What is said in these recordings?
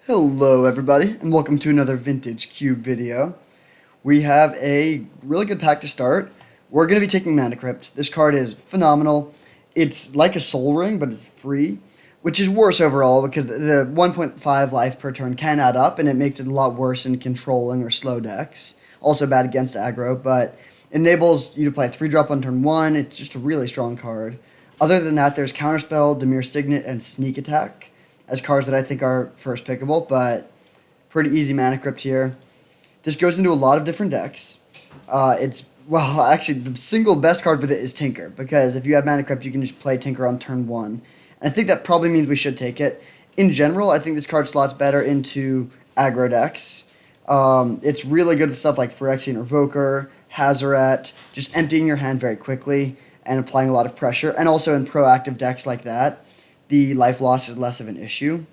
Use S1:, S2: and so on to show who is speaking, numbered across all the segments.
S1: Hello everybody, and welcome to another Vintage Cube video. We have a really good pack to start. We're going to be taking Mana Crypt. This card is phenomenal. It's like a Soul Ring, but it's free, which is worse overall because the 1.5 life per turn can add up, and it makes it a lot worse in controlling or slow decks. Also bad against aggro, but it enables you to play a 3-drop on turn 1. It's just a really strong card. Other than that, there's Counterspell, Dimir Signet, and Sneak Attack as cards that I think are first pickable, but pretty easy Mana Crypt here. This goes into a lot of different decks. Well, actually, the single best card with it is Tinker, because if you have Mana Crypt, you can just play Tinker on turn 1. And I think that probably means we should take it. In general, I think this card slots better into aggro decks. It's really good at stuff like Phyrexian Revoker, Hazoret, just emptying your hand very quickly and applying a lot of pressure. And also in proactive decks like that, the life loss is less of an issue.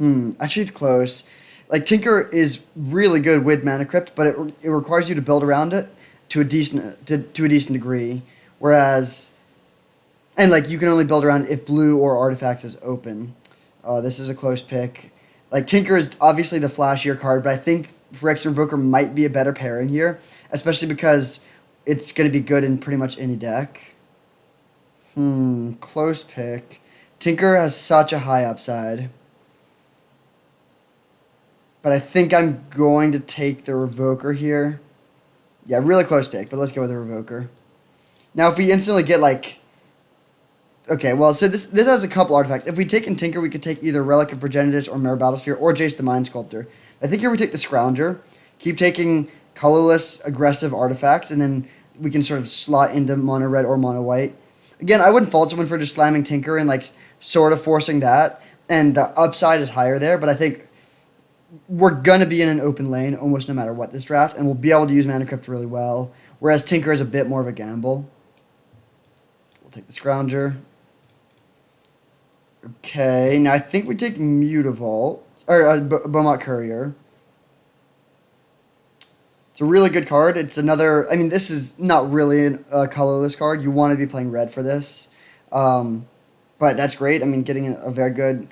S1: Actually, it's close. Like, Tinker is really good with Mana Crypt, but it requires you to build around it to a decent degree. Whereas, and like, you can only build around it if blue or artifacts is open. This is a close pick. Like, Tinker is obviously the flashier card, but I think Phyrexian Revoker might be a better pairing here, especially because it's going to be good in pretty much any deck. Close pick. Tinker has such a high upside. But I think I'm going to take the Revoker here. Yeah, really close pick, but let's go with the Revoker. Now, if we instantly get, like... Okay, well, so this has a couple artifacts. If we take in Tinker, we could take either Relic of Progenitus or Mirror Battlesphere or Jace the Mind Sculptor. I think here we take the Scrounger, keep taking colorless, aggressive artifacts, and then we can sort of slot into mono red or mono white. Again, I wouldn't fault someone for just slamming Tinker and, like, sort of forcing that, and the upside is higher there, but I think we're going to be in an open lane almost no matter what this draft, and we'll be able to use Mana Crypt really well, whereas Tinker is a bit more of a gamble. We'll take the Scrounger. Okay, now I think we take Mutavault, or Beaumont Courier. It's a really good card. It's another, I mean, this is not really a colorless card. You want to be playing red for this. But that's great. I mean, getting a very good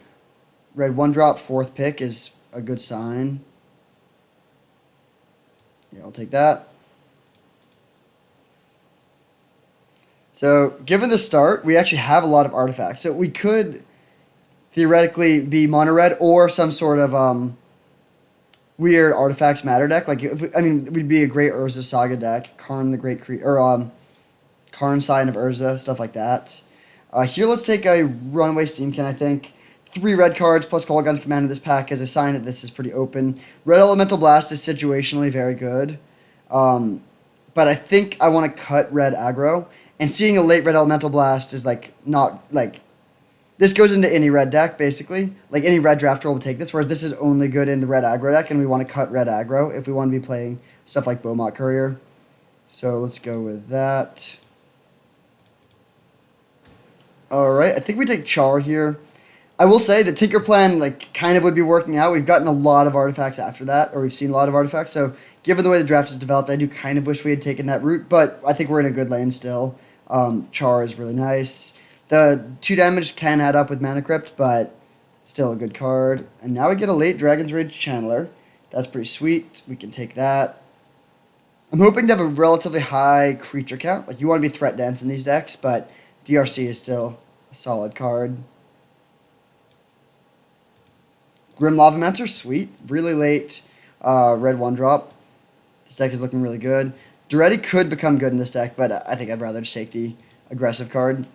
S1: red 1-drop, 4th pick is a good sign. Yeah, I'll take that. So, given the start, we actually have a lot of artifacts. So, we could theoretically be mono red or some sort of weird artifacts matter deck. Like, we'd be a great Urza Saga deck, Karn the Great Karn Sign of Urza, stuff like that. Here, let's take a Runaway Steamkin, I think. 3 red cards plus Kolaghan's Command in this pack as a sign that this is pretty open. Red Elemental Blast is situationally very good. But I think I want to cut red aggro. And seeing a late red Elemental Blast is, like, not, like... This goes into any red deck, basically. Like, any red drafter will take this, whereas this is only good in the red aggro deck, and we want to cut red aggro if we want to be playing stuff like Beaumont Courier. So let's go with that. Alright, I think we take Char here. I will say the Tinker plan, like, kind of would be working out. We've gotten a lot of artifacts after that, or we've seen a lot of artifacts, so given the way the draft is developed, I do kind of wish we had taken that route, but I think we're in a good lane still. Char is really nice. The 2 damage can add up with Mana Crypt, but still a good card. And now we get a late Dragon's Rage Channeler. That's pretty sweet. We can take that. I'm hoping to have a relatively high creature count. Like, you want to be threat dense in these decks, but DRC is still a solid card. Grim Lavamancer, sweet. Really late red 1-drop. This deck is looking really good. Duretti could become good in this deck, but I think I'd rather just take the aggressive card.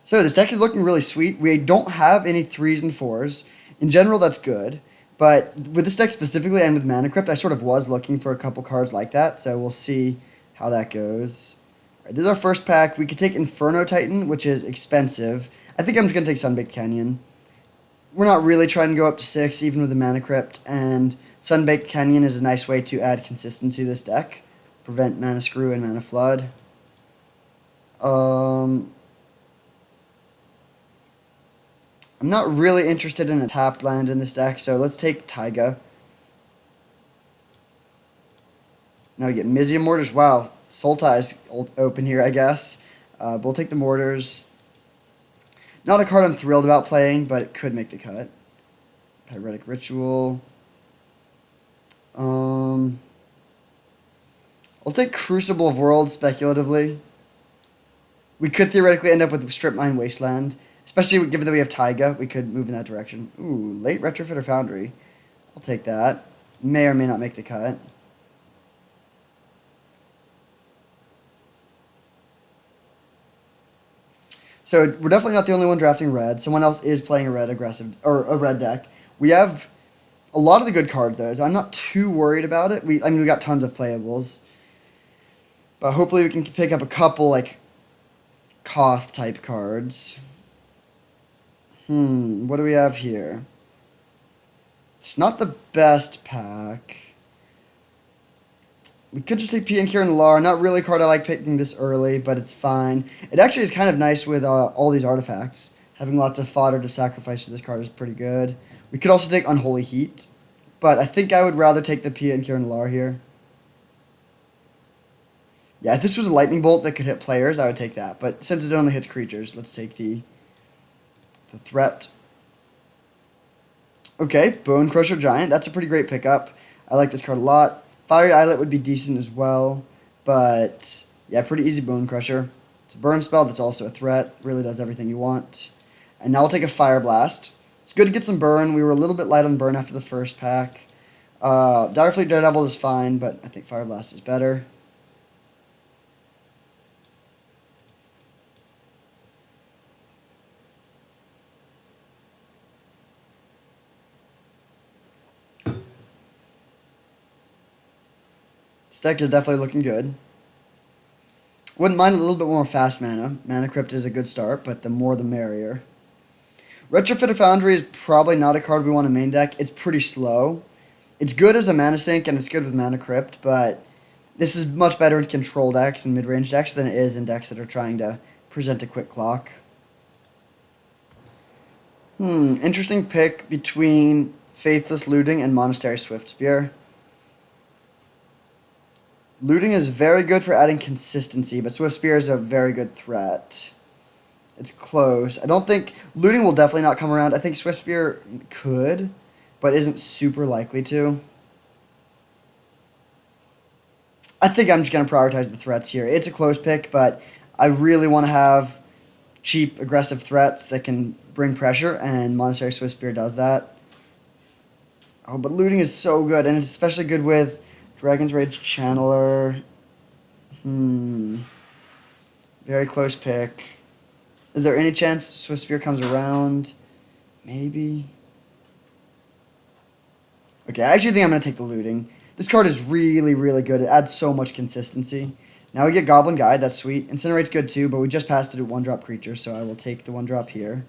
S1: So this deck is looking really sweet. We don't have any 3s and 4s. In general, that's good. But with this deck specifically and with Mana Crypt, I sort of was looking for a couple cards like that. So we'll see how that goes. All right, this is our first pack. We could take Inferno Titan, which is expensive. I think I'm just going to take Sunbaked Canyon. We're not really trying to go up to 6, even with the Mana Crypt. And Sunbaked Canyon is a nice way to add consistency to this deck. Prevent Mana Screw and Mana Flood. I'm not really interested in a tapped land in this deck, so let's take Taiga. Now we get Mizzium Mortars. Wow, Sultai is open here, I guess. But we'll take the Mortars. Not a card I'm thrilled about playing, but it could make the cut. Pyretic Ritual. I'll take Crucible of Worlds speculatively. We could theoretically end up with Strip Mine Wasteland. Especially given that we have Taiga, we could move in that direction. Ooh, late Retrofitter Foundry. I'll take that. May or may not make the cut. So we're definitely not the only one drafting red. Someone else is playing a red aggressive or a red deck. We have a lot of the good cards though. So I'm not too worried about it. We got tons of playables, but hopefully we can pick up a couple like Koth type cards. What do we have here? It's not the best pack. We could just take P and Kieran Lar. Not really a card I like picking this early, but it's fine. It actually is kind of nice with all these artifacts. Having lots of fodder to sacrifice to this card is pretty good. We could also take Unholy Heat, but I think I would rather take the P and Kieran Lar here. Yeah, if this was a Lightning Bolt that could hit players, I would take that. But since it only hits creatures, let's take the threat. Okay, Bone Crusher Giant. That's a pretty great pickup. I like this card a lot. Fiery Islet would be decent as well. But, yeah, pretty easy Bone Crusher. It's a burn spell that's also a threat. Really does everything you want. And now we'll take a Fire Blast. It's good to get some burn. We were a little bit light on burn after the first pack. Direfleet Daredevil is fine, but I think Fire Blast is better. This deck is definitely looking good. Wouldn't mind a little bit more fast mana. Mana Crypt is a good start, but the more the merrier. Retrofitter Foundry is probably not a card we want to main deck. It's pretty slow. It's good as a mana sink, and it's good with Mana Crypt, but this is much better in control decks and mid-range decks than it is in decks that are trying to present a quick clock. Interesting pick between Faithless Looting and Monastery Swiftspear. Looting is very good for adding consistency, but Swiftspear is a very good threat. It's close. I don't think... Looting will definitely not come around. I think Swiftspear could, but isn't super likely to. I think I'm just going to prioritize the threats here. It's a close pick, but I really want to have cheap, aggressive threats that can bring pressure, and Monastery Swiftspear does that. Oh, but Looting is so good, and it's especially good with Dragon's Rage Channeler. Very close pick. Is there any chance Swiftspear comes around? Maybe. Okay, I actually think I'm going to take the Looting. This card is really, really good. It adds so much consistency. Now we get Goblin Guide. That's sweet. Incinerate's good too, but we just passed it at 1-drop creature, so I will take the 1-drop here.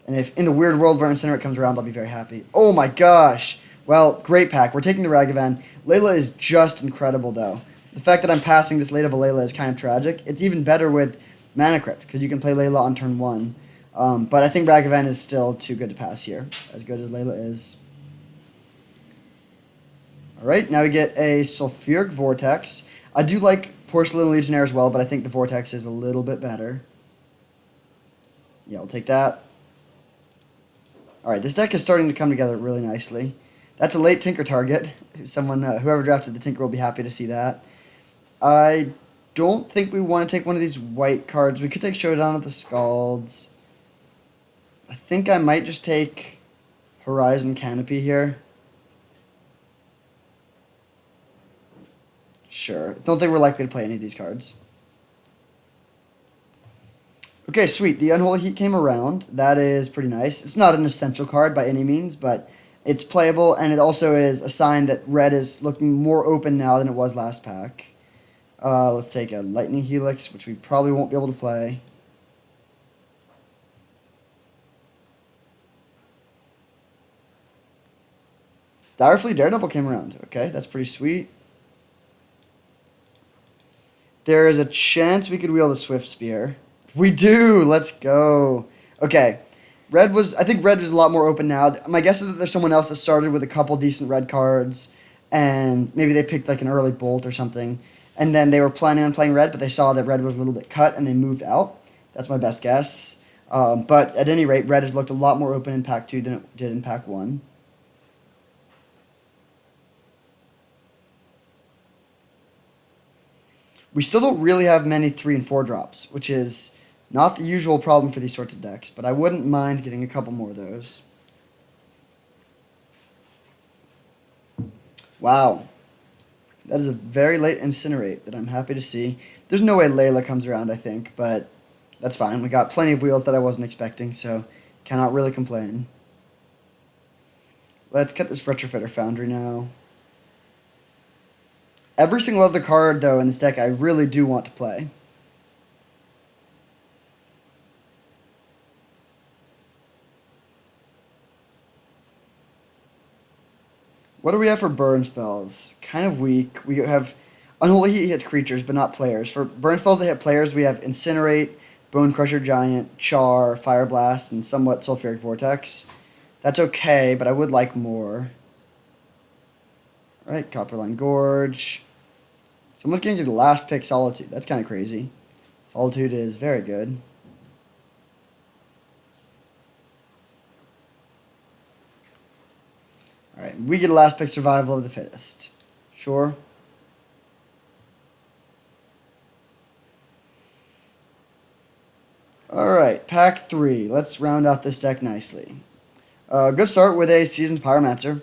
S1: And if in the weird world where Incinerate comes around, I'll be very happy. Oh my gosh! Well, great pack. We're taking the Ragavan. Layla is just incredible, though. The fact that I'm passing this late of a Layla is kind of tragic. It's even better with Mana Crypt, because you can play Layla on turn 1. But I think Ragavan is still too good to pass here, as good as Layla is. Alright, now we get a Sulfuric Vortex. I do like Porcelain Legionnaire as well, but I think the Vortex is a little bit better. Yeah, I'll take that. Alright, this deck is starting to come together really nicely. That's a late Tinker target. Whoever drafted the Tinker will be happy to see that. I don't think we want to take one of these white cards. We could take Showdown of the Scalds. I think I might just take Horizon Canopy here. Sure. Don't think we're likely to play any of these cards. Okay, sweet. The Unholy Heat came around. That is pretty nice. It's not an essential card by any means, but it's playable, and it also is a sign that red is looking more open now than it was last pack. Let's take a Lightning Helix, which we probably won't be able to play. Direfleet Daredevil came around. Okay, that's pretty sweet. There is a chance we could wield a Swiftspear. We do! Let's go. Okay. I think red was a lot more open now. My guess is that there's someone else that started with a couple decent red cards, and maybe they picked like an early Bolt or something, and then they were planning on playing red, but they saw that red was a little bit cut, and they moved out. That's my best guess. But at any rate, red has looked a lot more open in pack 2 than it did in pack 1. We still don't really have many 3 and 4 drops, which is not the usual problem for these sorts of decks, but I wouldn't mind getting a couple more of those. Wow. That is a very late Incinerate that I'm happy to see. There's no way Layla comes around, I think, but that's fine. We got plenty of wheels that I wasn't expecting, so cannot really complain. Let's get this Retrofitter Foundry now. Every single other card, though, in this deck I really do want to play. What do we have for burn spells? Kind of weak. We have Unholy Heat hits creatures, but not players. For burn spells that hit players, we have Incinerate, Bone Crusher Giant, Char, Fire Blast, and somewhat Sulfuric Vortex. That's okay, but I would like more. Alright, Copperline Gorge. Someone's getting to the last pick Solitude. That's kind of crazy. Solitude is very good. Alright, we get a last pick Survival of the Fittest. Sure. Alright, pack 3. Let's round out this deck nicely. Good start with a Seasoned Pyromancer.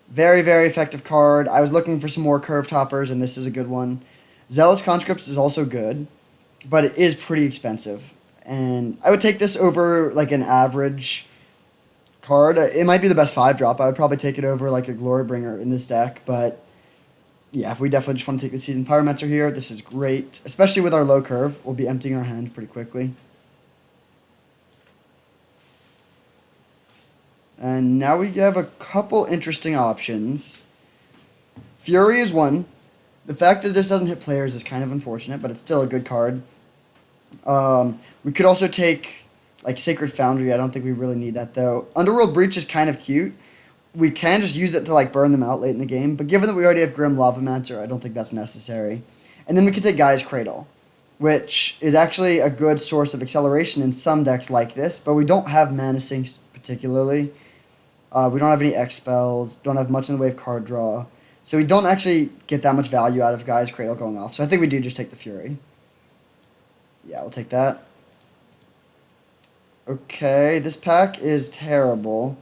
S1: Very, very effective card. I was looking for some more curve toppers, and this is a good one. Zealous Conscripts is also good, but it is pretty expensive. And I would take this over, like, an average card. It might be the best 5-drop. I would probably take it over, like, a Glorybringer in this deck, but yeah, we definitely just want to take the Seasoned Pyromancer here. This is great, especially with our low curve. We'll be emptying our hand pretty quickly. And now we have a couple interesting options. Fury is one. The fact that this doesn't hit players is kind of unfortunate, but it's still a good card. We could also take, like, Sacred Foundry. I don't think we really need that, though. Underworld Breach is kind of cute. We can just use it to, like, burn them out late in the game, but given that we already have Grim Lavamancer, I don't think that's necessary. And then we could take Gaia's Cradle, which is actually a good source of acceleration in some decks like this, but we don't have Mana Sinks particularly. We don't have any X spells, don't have much in the way of card draw. So we don't actually get that much value out of Gaia's Cradle going off. So I think we do just take the Fury. Yeah, we'll take that. Okay, this pack is terrible.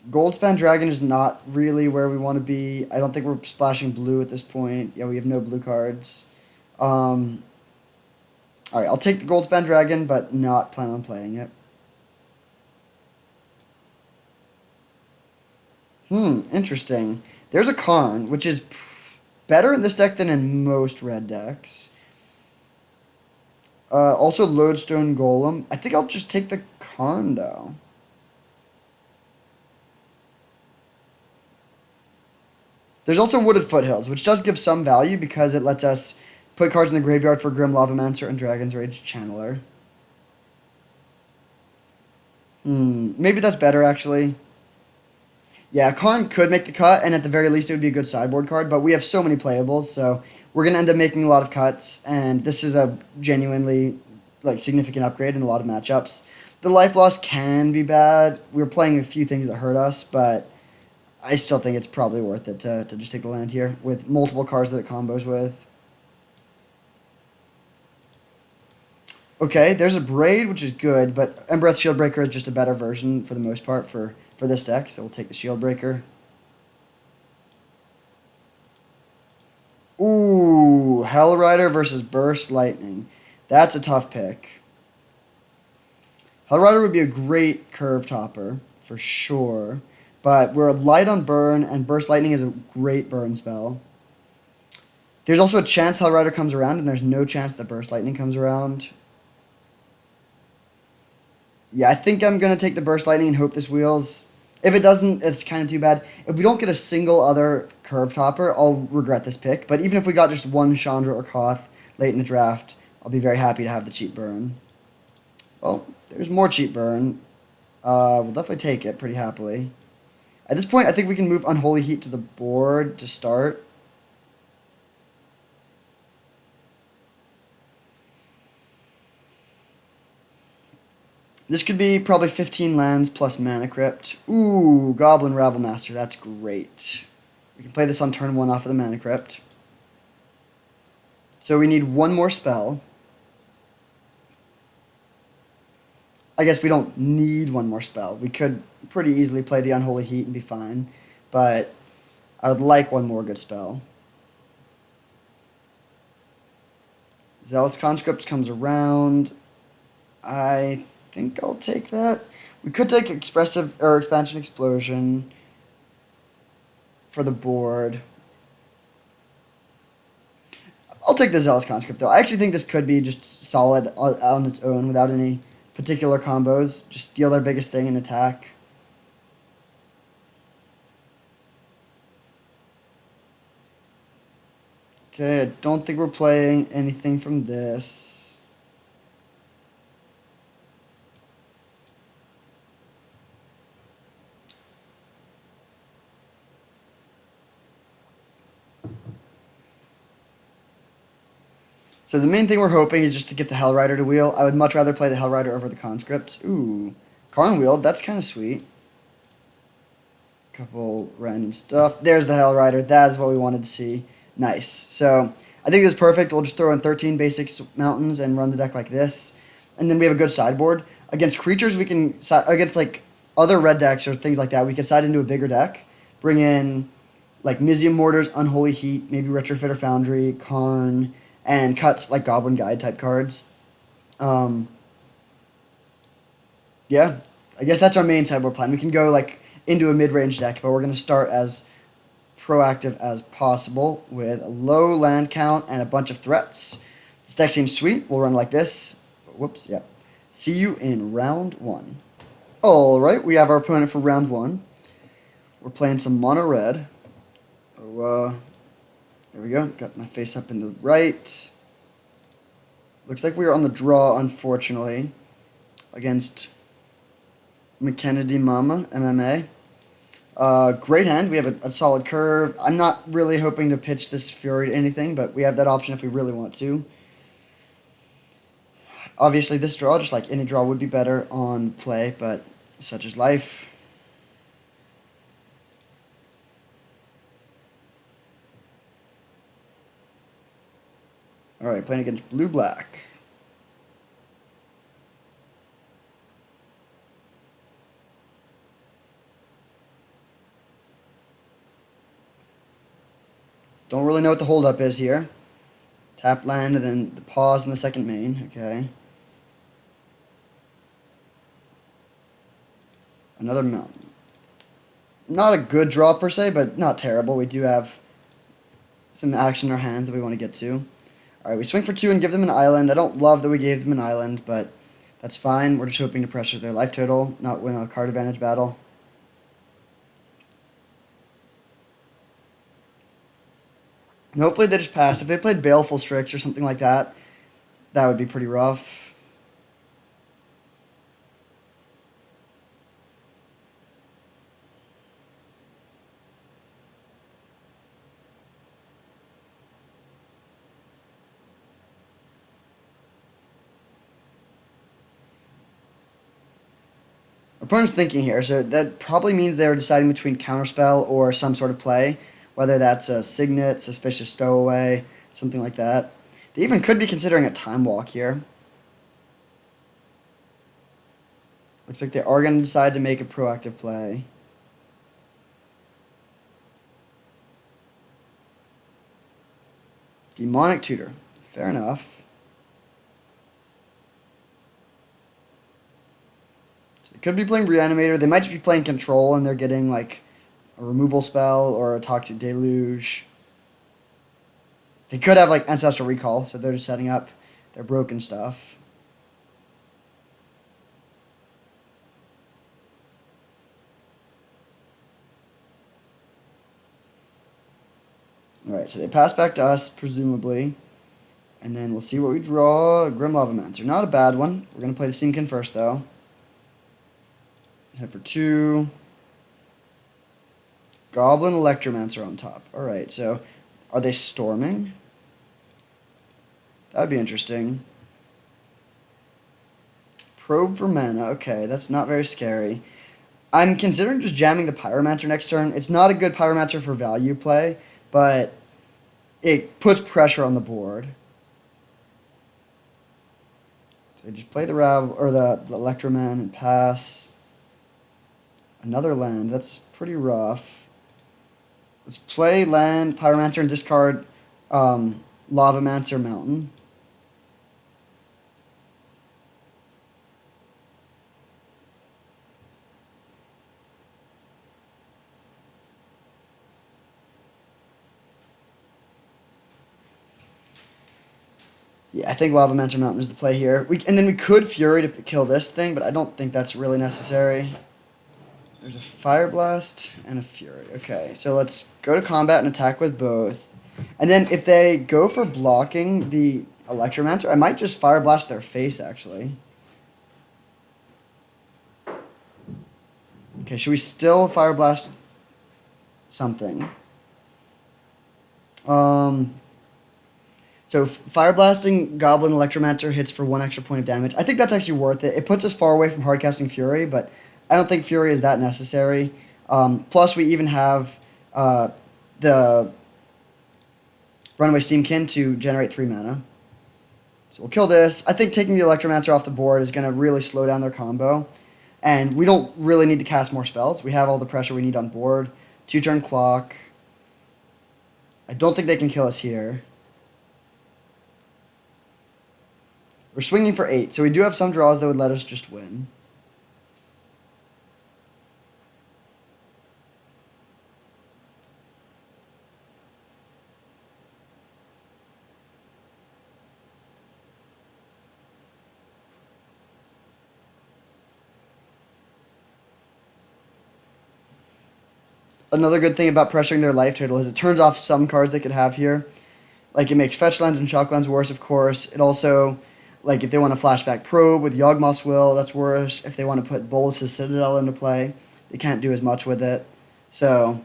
S1: Goldspan Dragon is not really where we want to be. I don't think we're splashing blue at this point. Yeah, we have no blue cards. Alright, I'll take the Goldspan Dragon, but not plan on playing it. Interesting. There's a Karn, which is better in this deck than in most red decks. Also, Lodestone Golem. I think I'll just take the Karn, though. There's also Wooded Foothills, which does give some value because it lets us put cards in the graveyard for Grim Lavamancer and Dragon's Rage Channeler. Maybe that's better, actually. Yeah, Karn could make the cut, and at the very least it would be a good sideboard card, but we have so many playables, so we're going to end up making a lot of cuts, and this is a genuinely, like, significant upgrade in a lot of matchups. The life loss can be bad. We're playing a few things that hurt us, but I still think it's probably worth it to just take the land here with multiple cards that it combos with. Okay, there's a Braid, which is good, but Embereth Shieldbreaker is just a better version for the most part for this deck, so we'll take the Shieldbreaker. Ooh, Hellrider versus Burst Lightning. That's a tough pick. Hellrider would be a great curve topper, for sure, but we're light on burn, and Burst Lightning is a great burn spell. There's also a chance Hellrider comes around, and there's no chance that Burst Lightning comes around. Yeah, I think I'm going to take the Burst Lightning and hope this wheels. If it doesn't, it's kind of too bad. If we don't get a single other curve topper, I'll regret this pick. But even if we got just one Chandra or Koth late in the draft, I'll be very happy to have the cheap burn. Well, there's more cheap burn. We'll definitely take it pretty happily. At this point, I think we can move Unholy Heat to the board to start. This could be probably 15 lands plus Mana Crypt. Ooh, Goblin Rabblemaster. That's great. We can play this on turn 1 off of the Mana Crypt. So we need one more spell. I guess we don't need one more spell. We could pretty easily play the Unholy Heat and be fine. But I would like one more good spell. Zealot's Conscript comes around. I think I'll take that. We could take Expansion Explosion for the board. I'll take the Zealous Conscript, though. I actually think this could be just solid on its own without any particular combos. Just steal their biggest thing and attack. Okay, I don't think we're playing anything from this. So the main thing we're hoping is just to get the Hellrider to wheel. I would much rather play the Hellrider over the Conscript. Ooh, Karn wheeled. That's kind of sweet. Couple random stuff. There's the Hellrider. That is what we wanted to see. Nice. So I think this is perfect. We'll just throw in 13 basic mountains and run the deck like this. And then we have a good sideboard. Against creatures, we can... Against, like, other red decks or things like that, we can side into a bigger deck. Bring in, like, Mizium Mortars, Unholy Heat, maybe Retrofitter Foundry, Karn... and cuts like Goblin Guide type cards. Yeah, I guess that's our main sideboard plan. We can go like into a mid-range deck, but we're going to start as proactive as possible with a low land count and a bunch of threats. This deck seems sweet. We'll run like this. Whoops, yeah. See you in round 1. All right, we have our opponent for round 1. We're playing some mono red. Oh, there we go. Got my face up in the right. Looks like we are on the draw, unfortunately, against McKennedy Mama, MMA. Great hand. We have a solid curve. I'm not really hoping to pitch this Fury to anything, but we have that option if we really want to. Obviously, this draw, just like any draw, would be better on play, but such is life. All right, playing against blue-black. Don't really know what the holdup is here. Tap land and then the pause in the second main. Okay. Another mountain. Not a good draw per se, but not terrible. We do have some action in our hands that we want to get to. Alright, we swing for 2 and give them an island. I don't love that we gave them an island, but that's fine. We're just hoping to pressure their life total, not win a card advantage battle. And hopefully they just pass. If they played Baleful Strix or something like that, that would be pretty rough. Opponent's thinking here, so that probably means they're deciding between Counterspell or some sort of play, whether that's a Signet, Suspicious Stowaway, something like that. They even could be considering a Time Walk here. Looks like they are going to decide to make a proactive play. Demonic Tutor. Fair enough. Could be playing Reanimator. They might just be playing Control, and they're getting, like, a removal spell or a Toxic Deluge. They could have, like, Ancestral Recall, so they're just setting up their broken stuff. Alright, so they pass back to us, presumably. And then we'll see what we draw. Grim Lavamancer. Not a bad one. We're going to play the Steamkin first, though. Head for 2. Goblin Electromancer on top. Alright, so are they storming? That'd be interesting. Probe for mana. Okay, that's not very scary. I'm considering just jamming the Pyromancer next turn. It's not a good Pyromancer for value play, but it puts pressure on the board. So just play the or the Electroman and pass. Another land. That's pretty rough. Let's play land, Pyromancer, and discard Lavamancer Mountain. Yeah, I think Lavamancer Mountain is the play here. And then we could Fury to kill this thing, but I don't think that's really necessary. There's a Fire Blast and a Fury. Okay, so let's go to combat and attack with both. And then if they go for blocking the Electromancer, I might just Fire Blast their face, actually. Okay, should we still Fire Blast something? So Fire Blasting Goblin Electromancer hits for 1 extra point of damage. I think that's actually worth it. It puts us far away from hardcasting Fury, but I don't think Fury is that necessary. Plus, we even have the Runaway Steamkin to generate 3 mana. So we'll kill this. I think taking the Electromancer off the board is going to really slow down their combo. And we don't really need to cast more spells. We have all the pressure we need on board. 2-turn clock. I don't think they can kill us here. We're swinging for 8, so we do have some draws that would let us just win. Another good thing about pressuring their life total is it turns off some cards they could have here. Like, it makes fetch lands and shock lands worse, of course. It also, like, if they want to flashback Probe with Yawgmoth's Will, that's worse. If they want to put Bolus's Citadel into play, they can't do as much with it. So,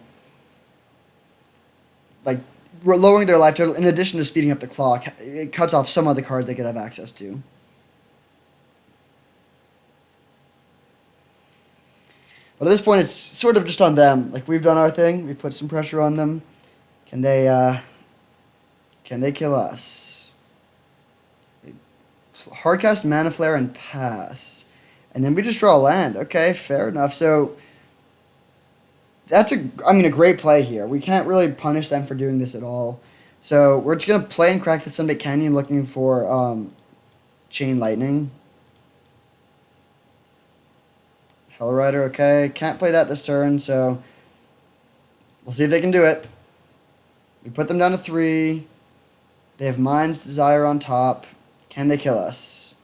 S1: like, we're lowering their life total, in addition to speeding up the clock, it cuts off some other cards they could have access to. But at this point, it's sort of just on them. Like, we've done our thing. We put some pressure on them. Can they kill us? Hardcast Mana Flare and pass. And then we just draw a land. Okay, fair enough. So, that's a great play here. We can't really punish them for doing this at all. So, we're just going to play and crack the Sunbait Canyon looking for Chain Lightning. Hell Rider, okay. Can't play that this turn, so we'll see if they can do it. We put them down to 3. They have Mind's Desire on top. Can they kill us?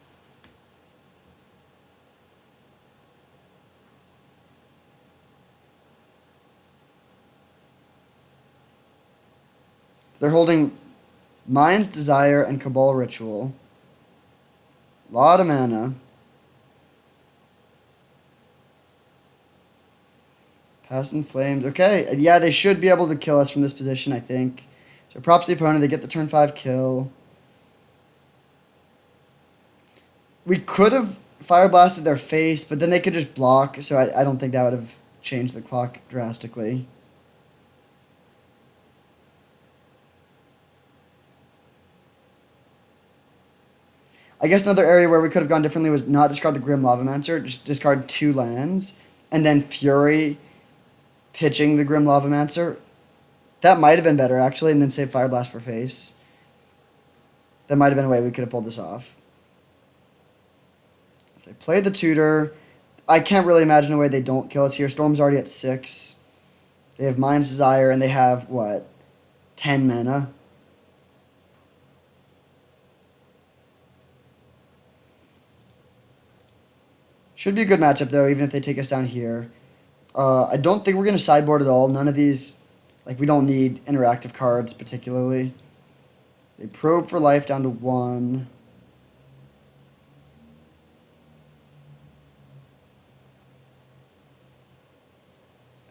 S1: They're holding Mind's Desire and Cabal Ritual. A lot of mana. Past in Flames. Okay, yeah, they should be able to kill us from this position, I think. So props to the opponent. They get the turn 5 kill. We could have Fire Blasted their face, but then they could just block, so I don't think that would have changed the clock drastically. I guess another area where we could have gone differently was not discard the Grim Lavamancer, just discard 2 lands, and then Fury pitching the Grim Lavamancer. That might have been better, actually, and then save Fire Blast for face. That might have been a way we could have pulled this off. So they play the Tutor. I can't really imagine a way they don't kill us here. Storm's already at 6. They have Mind's Desire, and they have, what, 10 mana? Should be a good matchup, though, even if they take us down here. I don't think we're going to sideboard at all. None of these, like, we don't need interactive cards particularly. They probe for life down to 1.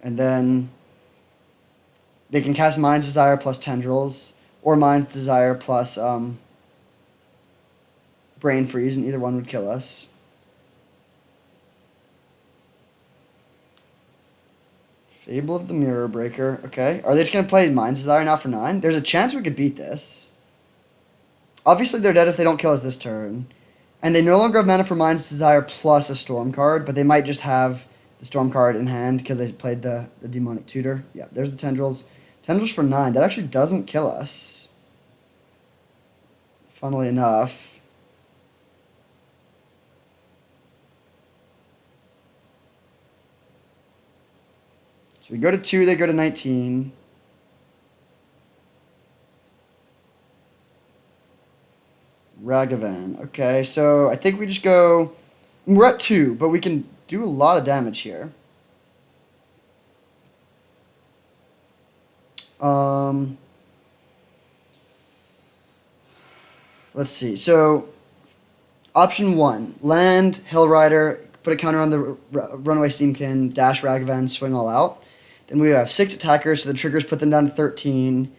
S1: And then they can cast Mind's Desire plus Tendrils, or Mind's Desire plus Brain Freeze, and either one would kill us. Fable of the Mirror Breaker. Okay. Are they just going to play Mind's Desire now for 9? There's a chance we could beat this. Obviously, they're dead if they don't kill us this turn. And they no longer have mana for Mind's Desire plus a Storm card, but they might just have the Storm card in hand because they played the Demonic Tutor. Yeah, there's the Tendrils. Tendrils for 9. That actually doesn't kill us. Funnily enough. So we go to 2, they go to 19. Ragavan. Okay, so I think we just go... We're at 2, but we can do a lot of damage here. Let's see. So, option 1. Land, Hellrider, put a counter on the Runaway Steamkin, dash Ragavan, swing all out. Then we have 6 attackers, so the triggers put them down to 13.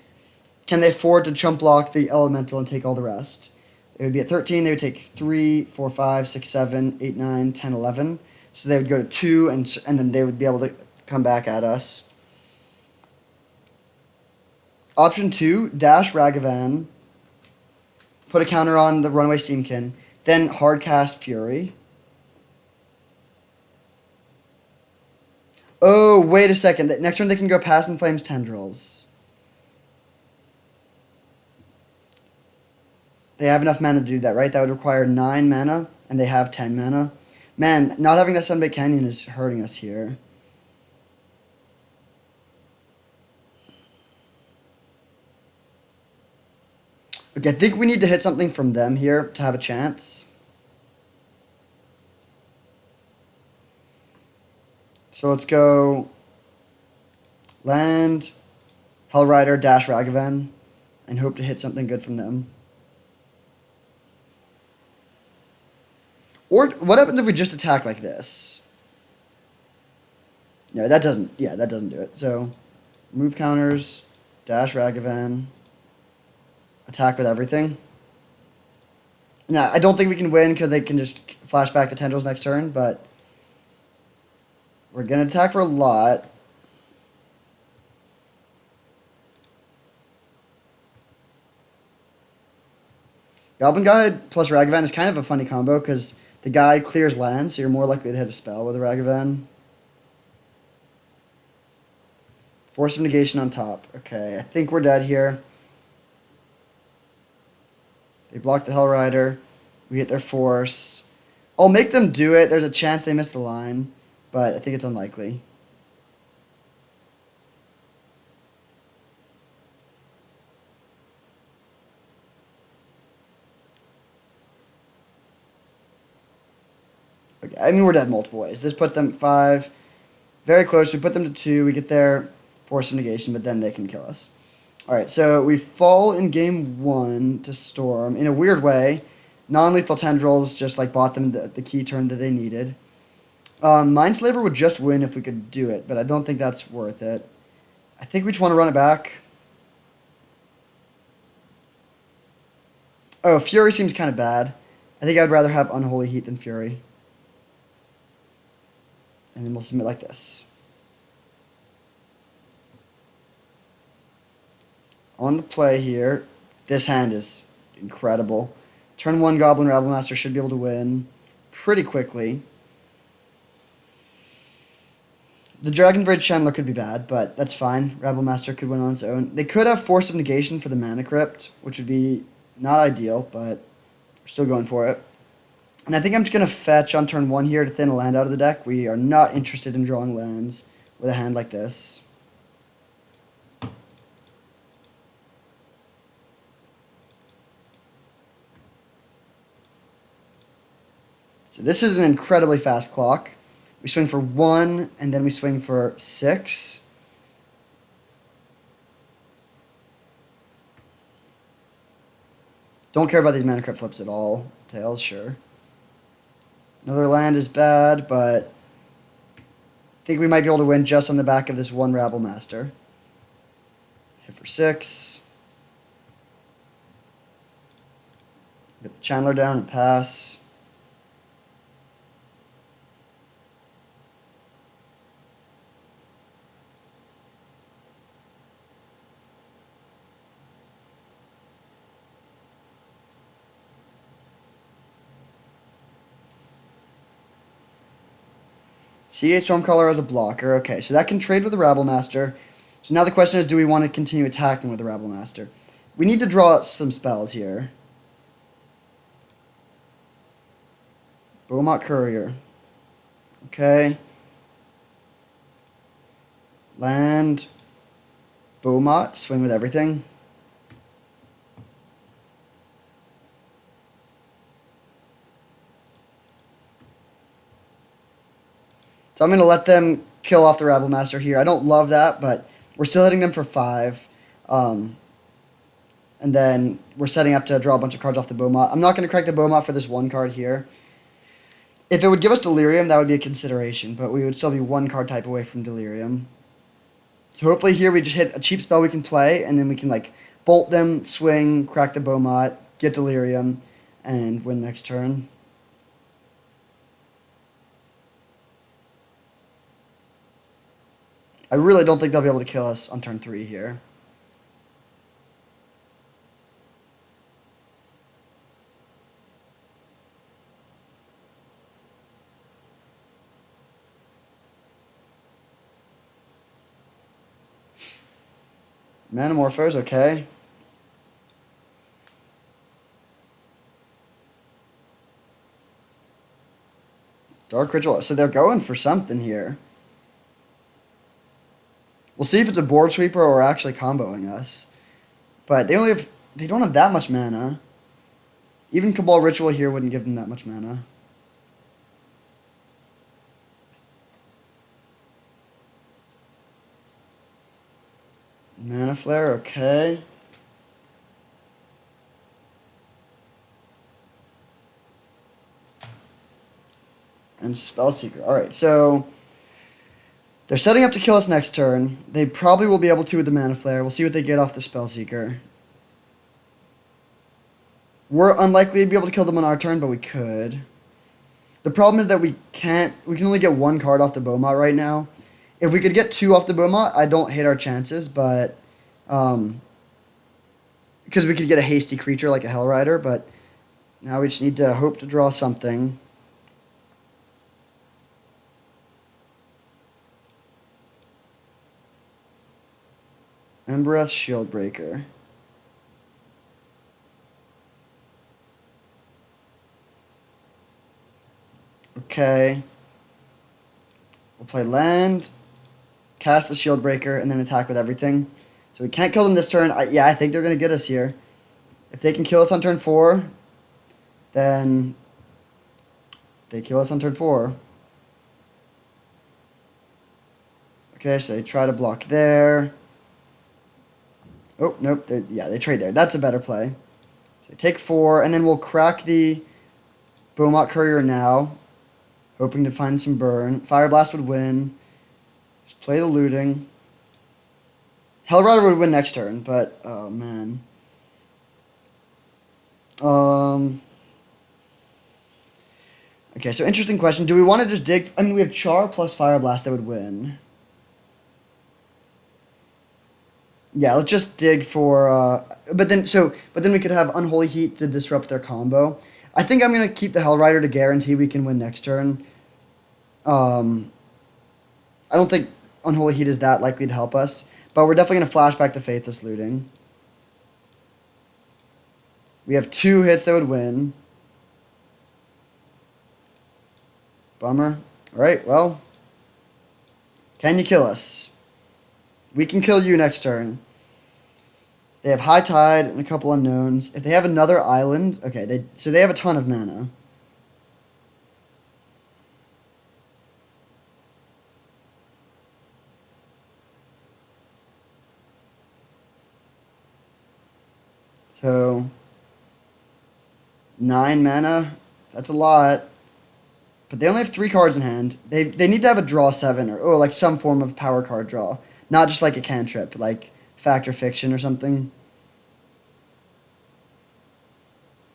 S1: Can they afford to chump block the Elemental and take all the rest? It would be at 13. They would take 3, 4, 5, 6, 7, 8, 9, 10, 11. So they would go to 2, and then they would be able to come back at us. Option 2, dash Ragavan, put a counter on the Runaway Steamkin, then hardcast Fury. Oh, wait a second. Next turn they can go Past in Flames Tendrils. They have enough mana to do that, right? That would require 9 mana, and they have 10 mana. Man, not having that Sunbaked Canyon is hurting us here. Okay, I think we need to hit something from them here to have a chance. So let's go land, Hellrider, dash Ragavan, and hope to hit something good from them. Or what happens if we just attack like this? No, that doesn't. Yeah, that doesn't do it. So, move counters, dash Ragavan, attack with everything. Now, I don't think we can win because they can just flash back the Tendrils next turn, but we're gonna attack for a lot. Goblin Guide plus Ragavan is kind of a funny combo because the guide clears land, so you're more likely to hit a spell with a Ragavan. Force of Negation on top. Okay, I think we're dead here. They block the Hellrider. We hit their force. I'll make them do it. There's a chance they miss the line, but I think it's unlikely. Okay, I mean, we're dead multiple ways. This put them 5. Very close. We put them to 2. We get their Force of Negation, but then they can kill us. Alright, so we fall in game 1 to Storm. In a weird way, non-lethal Tendrils just like bought them the key turn that they needed. Mindslaver would just win if we could do it, but I don't think that's worth it. I think we just want to run it back. Oh, Fury seems kind of bad. I think I'd rather have Unholy Heat than Fury. And then we'll submit like this. On the play here, this hand is incredible. Turn 1 Goblin Rabblemaster should be able to win pretty quickly. The Dragon Braid Chandler could be bad, but that's fine. Rabblemaster could win on its own. They could have Force of Negation for the Mana Crypt, which would be not ideal, but we're still going for it. And I think I'm just going to fetch on turn 1 here to thin a land out of the deck. We are not interested in drawing lands with a hand like this. So this is an incredibly fast clock. We swing for 1, and then we swing for 6. Don't care about these Mana Crypt flips at all. Tails, sure. Another land is bad, but I think we might be able to win just on the back of this 1 Rabblemaster. Hit for 6. Get the Chandler down and pass. CH Stormcaller as a blocker. Okay, so that can trade with the Rabblemaster. So now the question is, do we want to continue attacking with the Rabblemaster? We need to draw some spells here. Beaumont Courier. Okay. Land. Beaumont. Swing with everything. So I'm going to let them kill off the Rabblemaster here. I don't love that, but we're still hitting them for 5. And then we're setting up to draw a bunch of cards off the Beaumont. I'm not going to crack the Beaumont for this one card here. If it would give us Delirium, that would be a consideration, but we would still be 1 card type away from Delirium. So hopefully here we just hit a cheap spell we can play, and then we can like bolt them, swing, crack the Beaumont, get Delirium, and win next turn. I really don't think they'll be able to kill us on turn 3 here. Manamorphose, okay. Dark Ritual. So they're going for something here. We'll see if it's a board sweeper or actually comboing us. But they don't have that much mana. Even Cabal Ritual here wouldn't give them that much mana. Mana Flare, okay. And Spellseeker. Alright, so they're setting up to kill us next turn. They probably will be able to with the Mana Flare. We'll see what they get off the Spellseeker. We're unlikely to be able to kill them on our turn, but we could. The problem is that we can only get 1 card off the Beaumont right now. If we could get 2 off the Beaumont, I don't hate our chances, but because we could get a hasty creature like a Hellrider, but now we just need to hope to draw something. Embereth Shieldbreaker. Okay. We'll play land, cast the Shieldbreaker, and then attack with everything. So we can't kill them this turn. I think they're going to get us here. If they can kill us on turn 4, then they kill us on turn 4. Okay, so they try to block there. Oh, nope. They trade there. That's a better play. So they take 4, and then we'll crack the Beaumont Courier now, hoping to find some burn. Fire Blast would win. Just play the looting. Hellrider would win next turn, but oh man. Okay, so interesting question. Do we want to just dig? I mean, we have Char plus Fire Blast that would win. Yeah, let's just dig for. But then we could have Unholy Heat to disrupt their combo. I think I'm gonna keep the Hellrider to guarantee we can win next turn. I don't think Unholy Heat is that likely to help us, but we're definitely gonna flashback the Faithless Looting. We have 2 hits that would win. Bummer. Alright, well. Can you kill us? We can kill you next turn. They have High Tide and a couple unknowns. If they have another island... Okay, so they have a ton of mana. So... 9 mana. That's a lot. But they only have 3 cards in hand. They need to have a draw 7 or like some form of power card draw. Not just like a cantrip, like Fact or Fiction or something.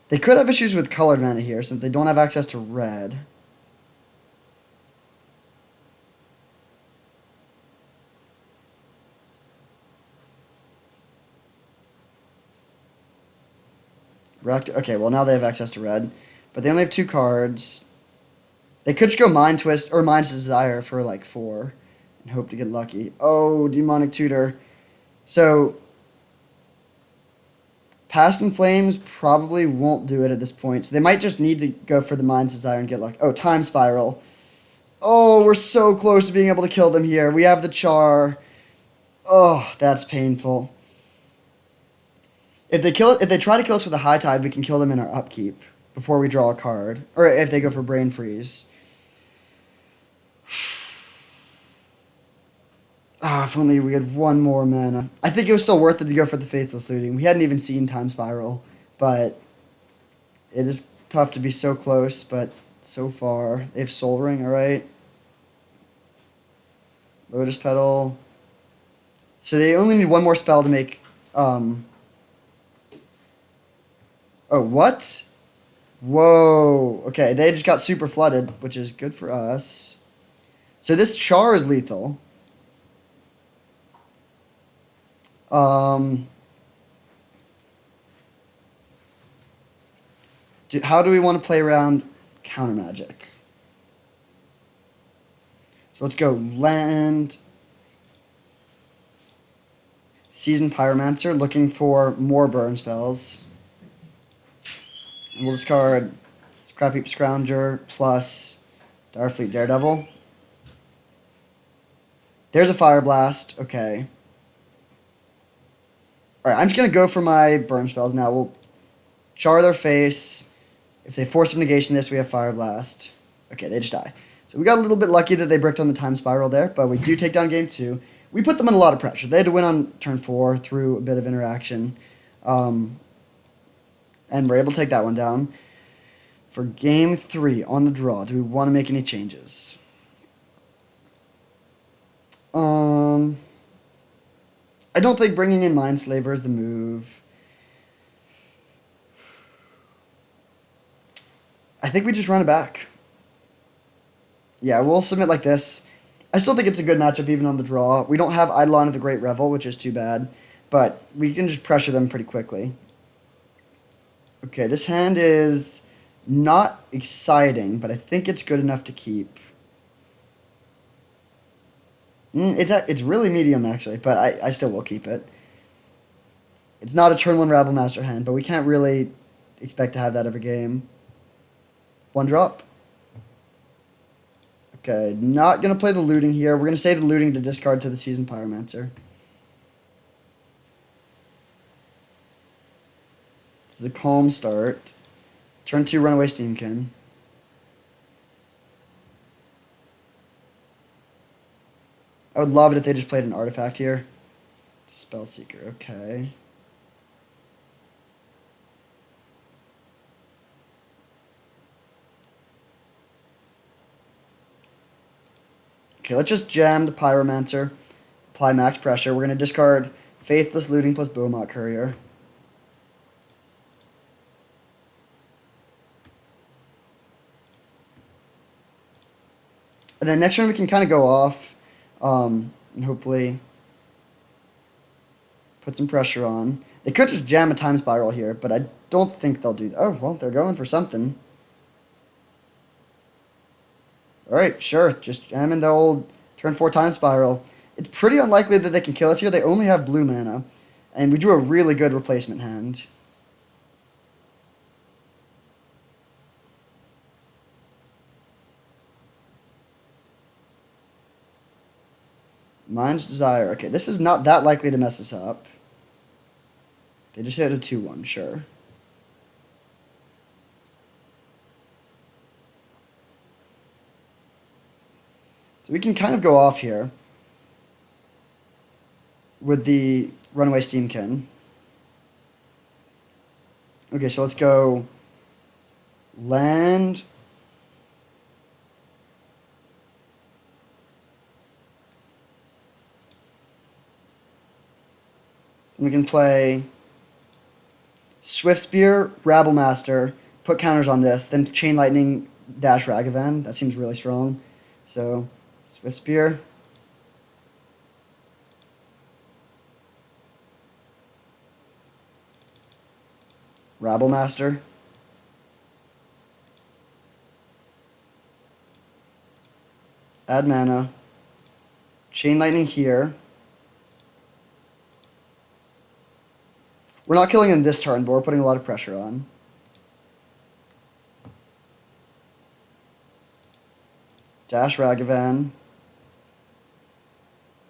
S1: They could have issues with colored mana here since they don't have access to red. Okay, well now they have access to red. But they only have 2 cards. They could just go Mind Twist or Mind's Desire for like 4 and hope to get lucky. Oh, Demonic Tutor. So, Past in Flames probably won't do it at this point. So they might just need to go for the Mind's Desire and get lucky. Oh, Time Spiral. Oh, we're so close to being able to kill them here. We have the Char. Oh, that's painful. If they try to kill us with a High Tide, we can kill them in our upkeep before we draw a card. Or if they go for Brain Freeze. Ah, if only we had one more mana. I think it was still worth it to go for the Faithless Looting. We hadn't even seen Time Spiral, but it is tough to be so close, but so far. They have Soul Ring, alright. Lotus Petal. So they only need one more spell to make... Oh, what? Whoa. Okay, they just got super flooded, which is good for us. So this Char is lethal. How do we want to play around counter magic? So let's go land. Seasoned Pyromancer, looking for more burn spells. And we'll discard Scrap Heap Scrounger plus Direfleet Daredevil. There's a Fire Blast. Okay. Alright, I'm just going to go for my burn spells now. We'll char their face. If they force of negation this, we have Fire Blast. Okay, they just die. So we got a little bit lucky that they bricked on the Time Spiral there, but we do take down game 2. We put them in a lot of pressure. They had to win on turn 4 through a bit of interaction. And we're able to take that one down. For game 3 on the draw, do we want to make any changes? I don't think bringing in Mindslaver is the move. I think we just run it back. Yeah, we'll submit like this. I still think it's a good matchup even on the draw. We don't have Eidolon of the Great Revel, which is too bad. But we can just pressure them pretty quickly. Okay, this hand is not exciting, but I think it's good enough to keep. It's really medium, actually, but I still will keep it. It's not a turn 1 Rabble Master hand, but we can't really expect to have that every game. 1 drop. Okay, not going to play the Looting here. We're going to save the Looting to discard to the Seasoned Pyromancer. This is a calm start. Turn 2 Runaway Steamkin. I would love it if they just played an artifact here. Spellseeker, okay. Okay, let's just jam the Pyromancer. Apply max pressure. We're going to discard Faithless Looting plus Beaumont Courier. And then next turn we can kind of go off. And hopefully put some pressure on. They could just jam a Time Spiral here, but I don't think they'll do that. Oh, well, they're going for something. Alright, sure. Just jam in the old turn 4 Time Spiral. It's pretty unlikely that they can kill us here. They only have blue mana. And we drew a really good replacement hand. Mind's Desire. Okay, this is not that likely to mess us up. They just hit a 2-1, sure. So we can kind of go off here with the Runaway Steamkin. Okay, so let's go land. And we can play Swift Spear, Rabble Master, put counters on this, then Chain Lightning, dash Ragavan. That seems really strong. So, Swift Spear. Rabble Master. Add mana. Chain Lightning here. We're not killing him this turn, but we're putting a lot of pressure on. Dash Ragavan.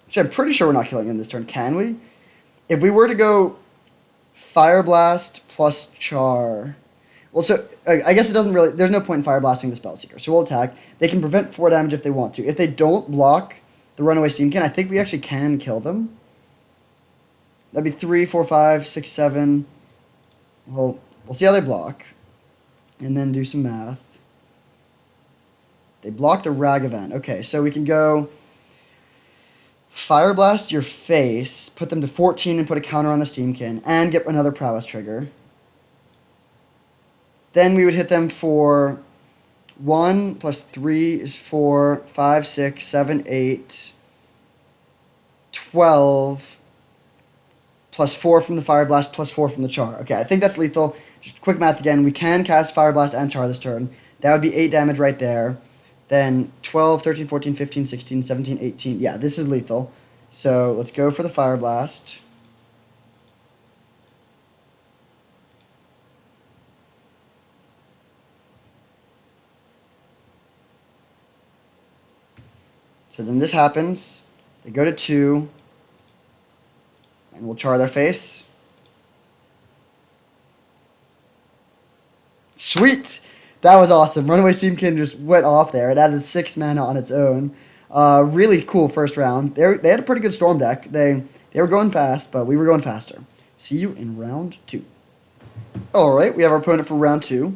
S1: Actually, I'm pretty sure we're not killing him this turn. Can we? If we were to go Fire Blast plus Char... Well, so I guess it doesn't really... There's no point in Fire Blasting the Spellseeker. So we'll attack. They can prevent 4 damage if they want to. If they don't block the Runaway Steamkin, I think we actually can kill them. That'd be 3, 4, 5, 6, 7. Well, we'll see how they block. And then do some math. They block the Ragavan. Okay, so we can go Fire Blast your face, put them to 14 and put a counter on the Steamkin, and get another Prowess trigger. Then we would hit them for 1 plus 3 is 4, 5, 6, 7, 8, 12, plus 4 from the Fire Blast, plus 4 from the Char. Okay, I think that's lethal. Just quick math again. We can cast Fire Blast and Char this turn. That would be 8 damage right there. Then 12, 13, 14, 15, 16, 17, 18. Yeah, this is lethal. So let's go for the Fire Blast. So then this happens. They go to 2. And we'll Char their face. Sweet! That was awesome. Runaway Steamkin just went off there. It added 6 mana on its own. Really cool first round. They had a pretty good Storm deck. They were going fast, but we were going faster. See you in round 2. Alright, we have our opponent for round 2.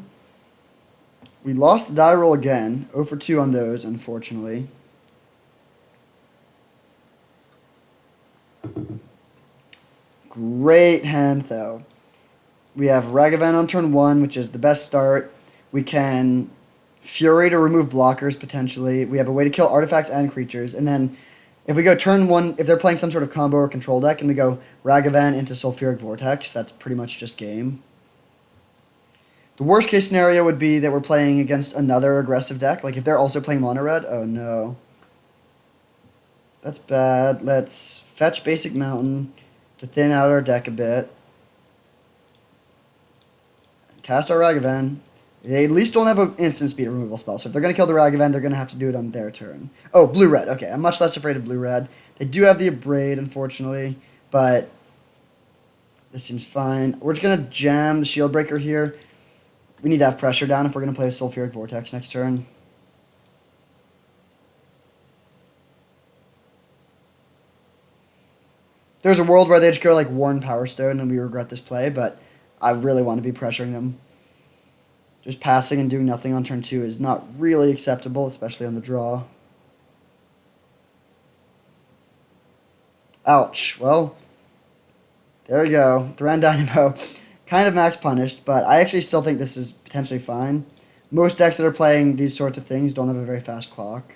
S1: We lost the die roll again. 0 for 2 on those, unfortunately. Great hand, though. We have Ragavan on turn 1, which is the best start. We can Fury to remove blockers, potentially. We have a way to kill artifacts and creatures. And then if we go turn 1, if they're playing some sort of combo or control deck, and we go Ragavan into Sulfuric Vortex, that's pretty much just game. The worst case scenario would be that we're playing against another aggressive deck. Like if they're also playing Mono Red, oh no. That's bad. Let's fetch Basic Mountain to thin out our deck a bit. Cast our Ragavan. They at least don't have an instant speed removal spell, so if they're going to kill the Ragavan, they're going to have to do it on their turn. Oh, blue-red. Okay, I'm much less afraid of blue-red. They do have the Abrade, unfortunately, but this seems fine. We're just going to jam the Shield Breaker here. We need to have pressure down if we're going to play a Sulfuric Vortex next turn. There's a world where they just go like Worn Power Stone and we regret this play, but I really want to be pressuring them. Just passing and doing nothing on turn 2 is not really acceptable, especially on the draw. Ouch. Well, there we go. Thran Dynamo. Kind of max punished, but I actually still think this is potentially fine. Most decks that are playing these sorts of things don't have a very fast clock.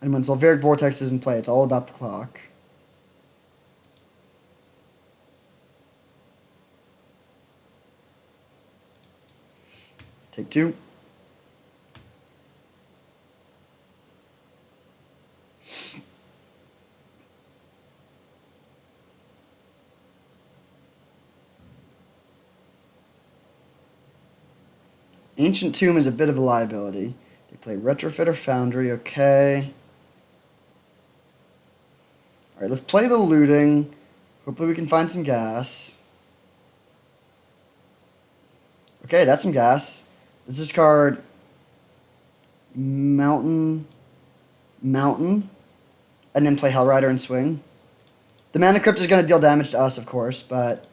S1: And when Sulfuric Vortex is in play, it's all about the clock. Take 2. Ancient Tomb is a bit of a liability. They play Retrofitter Foundry, okay. Alright, let's play the Looting. Hopefully we can find some gas. Okay, that's some gas. Let's discard Mountain, and then play Hellrider and swing. The Mana Crypt is going to deal damage to us, of course, but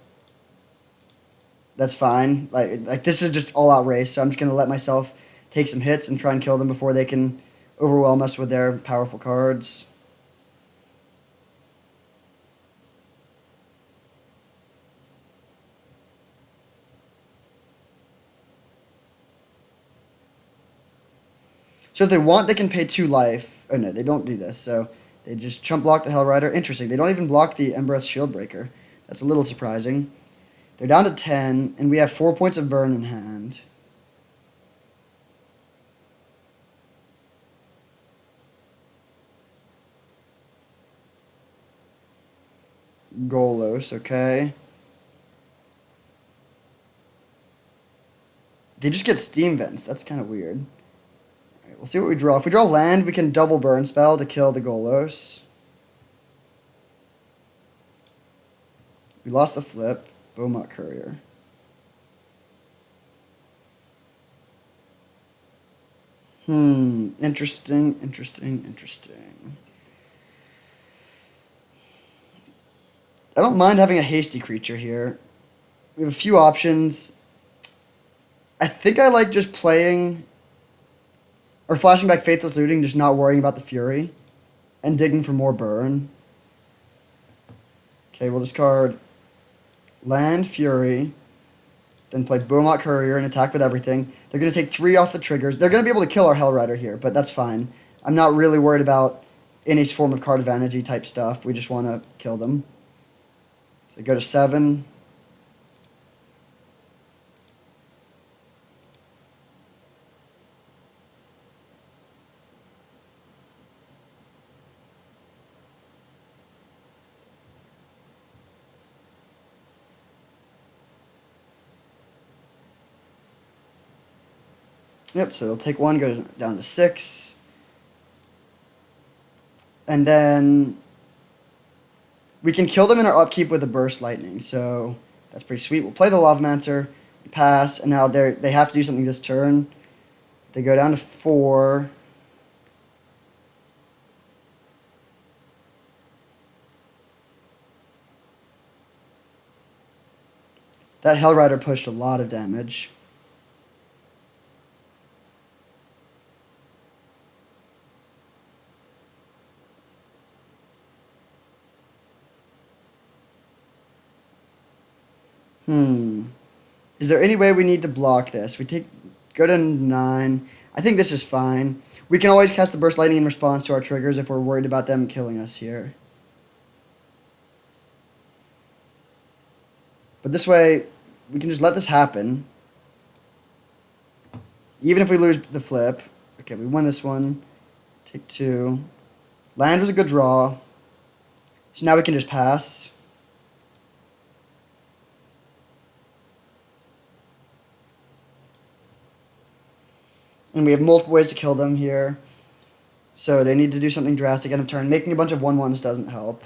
S1: that's fine. Like this is just all-out race, so I'm just going to let myself take some hits and try and kill them before they can overwhelm us with their powerful cards. So if they want, they can pay 2 life. Oh no, they don't do this. So they just chump block the Hellrider. Interesting. They don't even block the Embereth Shieldbreaker. That's a little surprising. They're down to 10, and we have 4 points of burn in hand. Golos, okay. They just get steam vents. That's kind of weird. All right, we'll see what we draw. If we draw land, we can double burn spell to kill the Golos. We lost the flip. Beaumont Courier. Interesting, interesting, interesting. I don't mind having a hasty creature here. We have a few options. I think I like just playing or flashing back Faithless Looting, just not worrying about the Fury, and digging for more burn. Okay, we'll discard Land, Fury, then play Beaumont Courier and attack with everything. They're going to take 3 off the triggers. They're going to be able to kill our Hell Rider here, but that's fine. I'm not really worried about any form of card advantage type stuff. We just want to kill them. So go to 7. Yep, so they'll take 1, go down to 6. And then we can kill them in our upkeep with a Burst Lightning. So that's pretty sweet. We'll play the Lavamancer, pass, and now they have to do something this turn. They go down to 4. That Hell Rider pushed a lot of damage. Is there any way we need to block this? Go to 9. I think this is fine. We can always cast the Burst Lightning in response to our triggers if we're worried about them killing us here. But this way, we can just let this happen. Even if we lose the flip. Okay, we win this one. Take 2. Land was a good draw. So now we can just pass. And we have multiple ways to kill them here. So they need to do something drastic end of turn. Making a bunch of 1/1s doesn't help.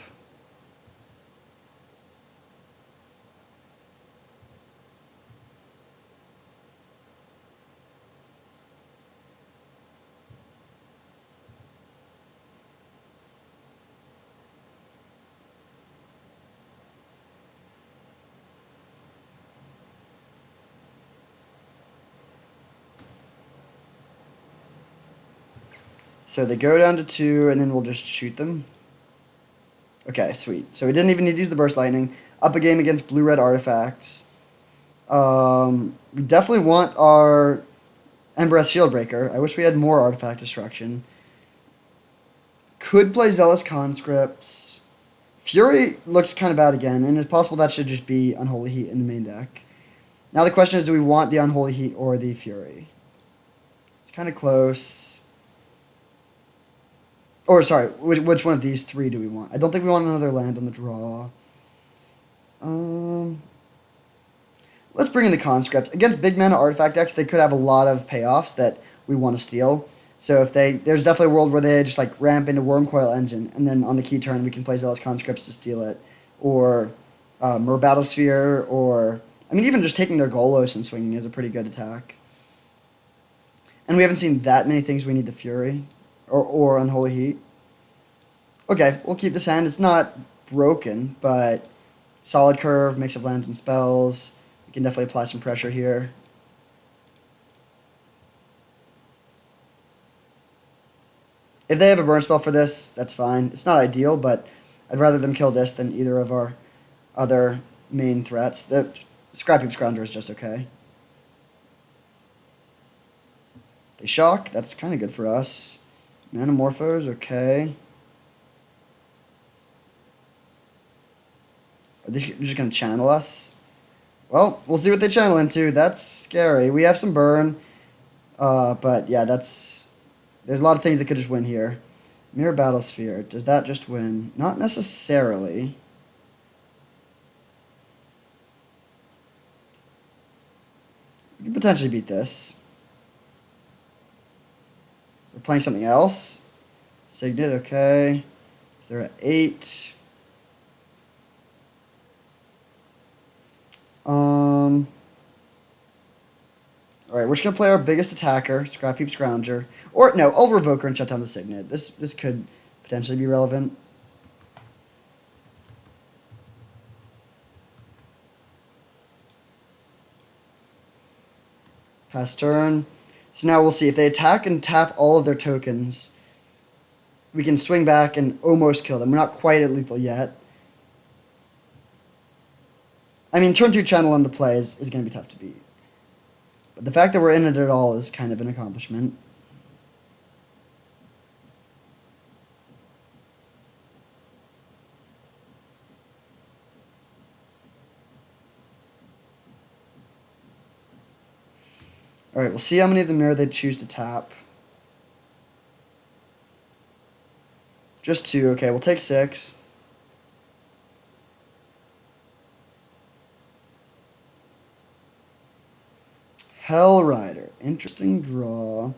S1: So they go down to 2, and then we'll just shoot them. Okay, sweet. So we didn't even need to use the Burst Lightning. Up a game against blue-red artifacts. We definitely want our Embereth Shieldbreaker. I wish we had more artifact destruction. Could play Zealous Conscripts. Fury looks kind of bad again, and it's possible that should just be Unholy Heat in the main deck. Now the question is, do we want the Unholy Heat or the Fury? It's kind of close. Or, sorry, which one of these 3 do we want? I don't think we want another land on the draw. Let's bring in the Conscript. Against big mana artifact decks, they could have a lot of payoffs that we want to steal. So there's definitely a world where they just like ramp into Wormcoil Engine, and then on the key turn we can play Zealous Conscripts to steal it. Or Mer Battlesphere, or... I mean, even just taking their Golos and swinging is a pretty good attack. And we haven't seen that many things we need to Fury. Or Unholy Heat. Okay, we'll keep this hand. It's not broken, but solid curve, mix of lands and spells. We can definitely apply some pressure here. If they have a burn spell for this, that's fine. It's not ideal, but I'd rather them kill this than either of our other main threats. The Scrappy Scrounger is just okay. They shock. That's kind of good for us. Manamorphose, okay. Are they just going to channel us? Well, we'll see what they channel into. That's scary. We have some burn. But yeah, there's a lot of things that could just win here. Mirror Battlesphere. Does that just win? Not necessarily. potentially beat this. We're playing something else. Signet, okay. So they're at 8. Alright, we're just gonna play our biggest attacker, Scrap Heap Scrounger. Or no, I'll revoke her and shut down the Signet. This could potentially be relevant. Pass turn. So now we'll see. If they attack and tap all of their tokens, we can swing back and almost kill them. We're not quite at lethal yet. I mean, turn 2 channel on the play is going to be tough to beat. But the fact that we're in it at all is kind of an accomplishment. Alright, we'll see how many of the mirror they choose to tap. Just 2. Okay, we'll take 6. Hell Rider. Interesting draw.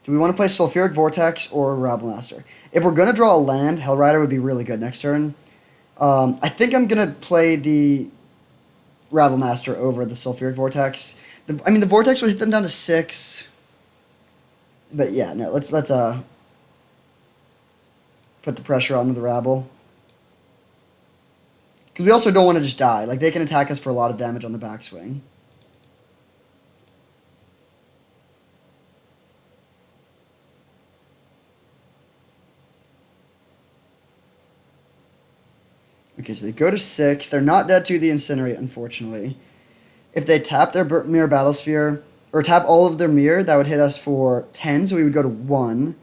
S1: Do we want to play Sulfuric Vortex or Rabble Master? If we're going to draw a land, Hell Rider would be really good next turn. I think I'm going to play the Rabble Master over the Sulfuric Vortex. The Vortex would hit them down to 6. But yeah, no, let's put the pressure on the Rabble. Because we also don't want to just die. Like, they can attack us for a lot of damage on the backswing. Okay, so they go to 6. They're not dead to the Incinerate, unfortunately. If they tap their Mirror Battlesphere, or tap all of their Mirror, that would hit us for 10, so we would go to 1,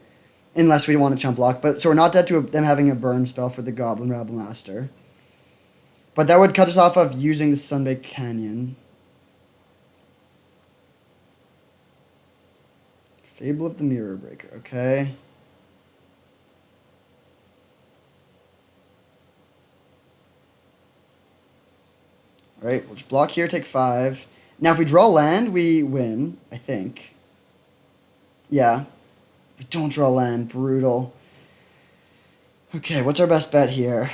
S1: unless we want to chump block. But so we're not dead to them having a burn spell for the Goblin Rabble Master. But that would cut us off of using the Sunbaked Canyon. Fable of the Mirror Breaker, okay. Alright, we'll just block here, take 5. Now, if we draw land, we win, I think. Yeah. If we don't draw land, brutal. Okay, what's our best bet here?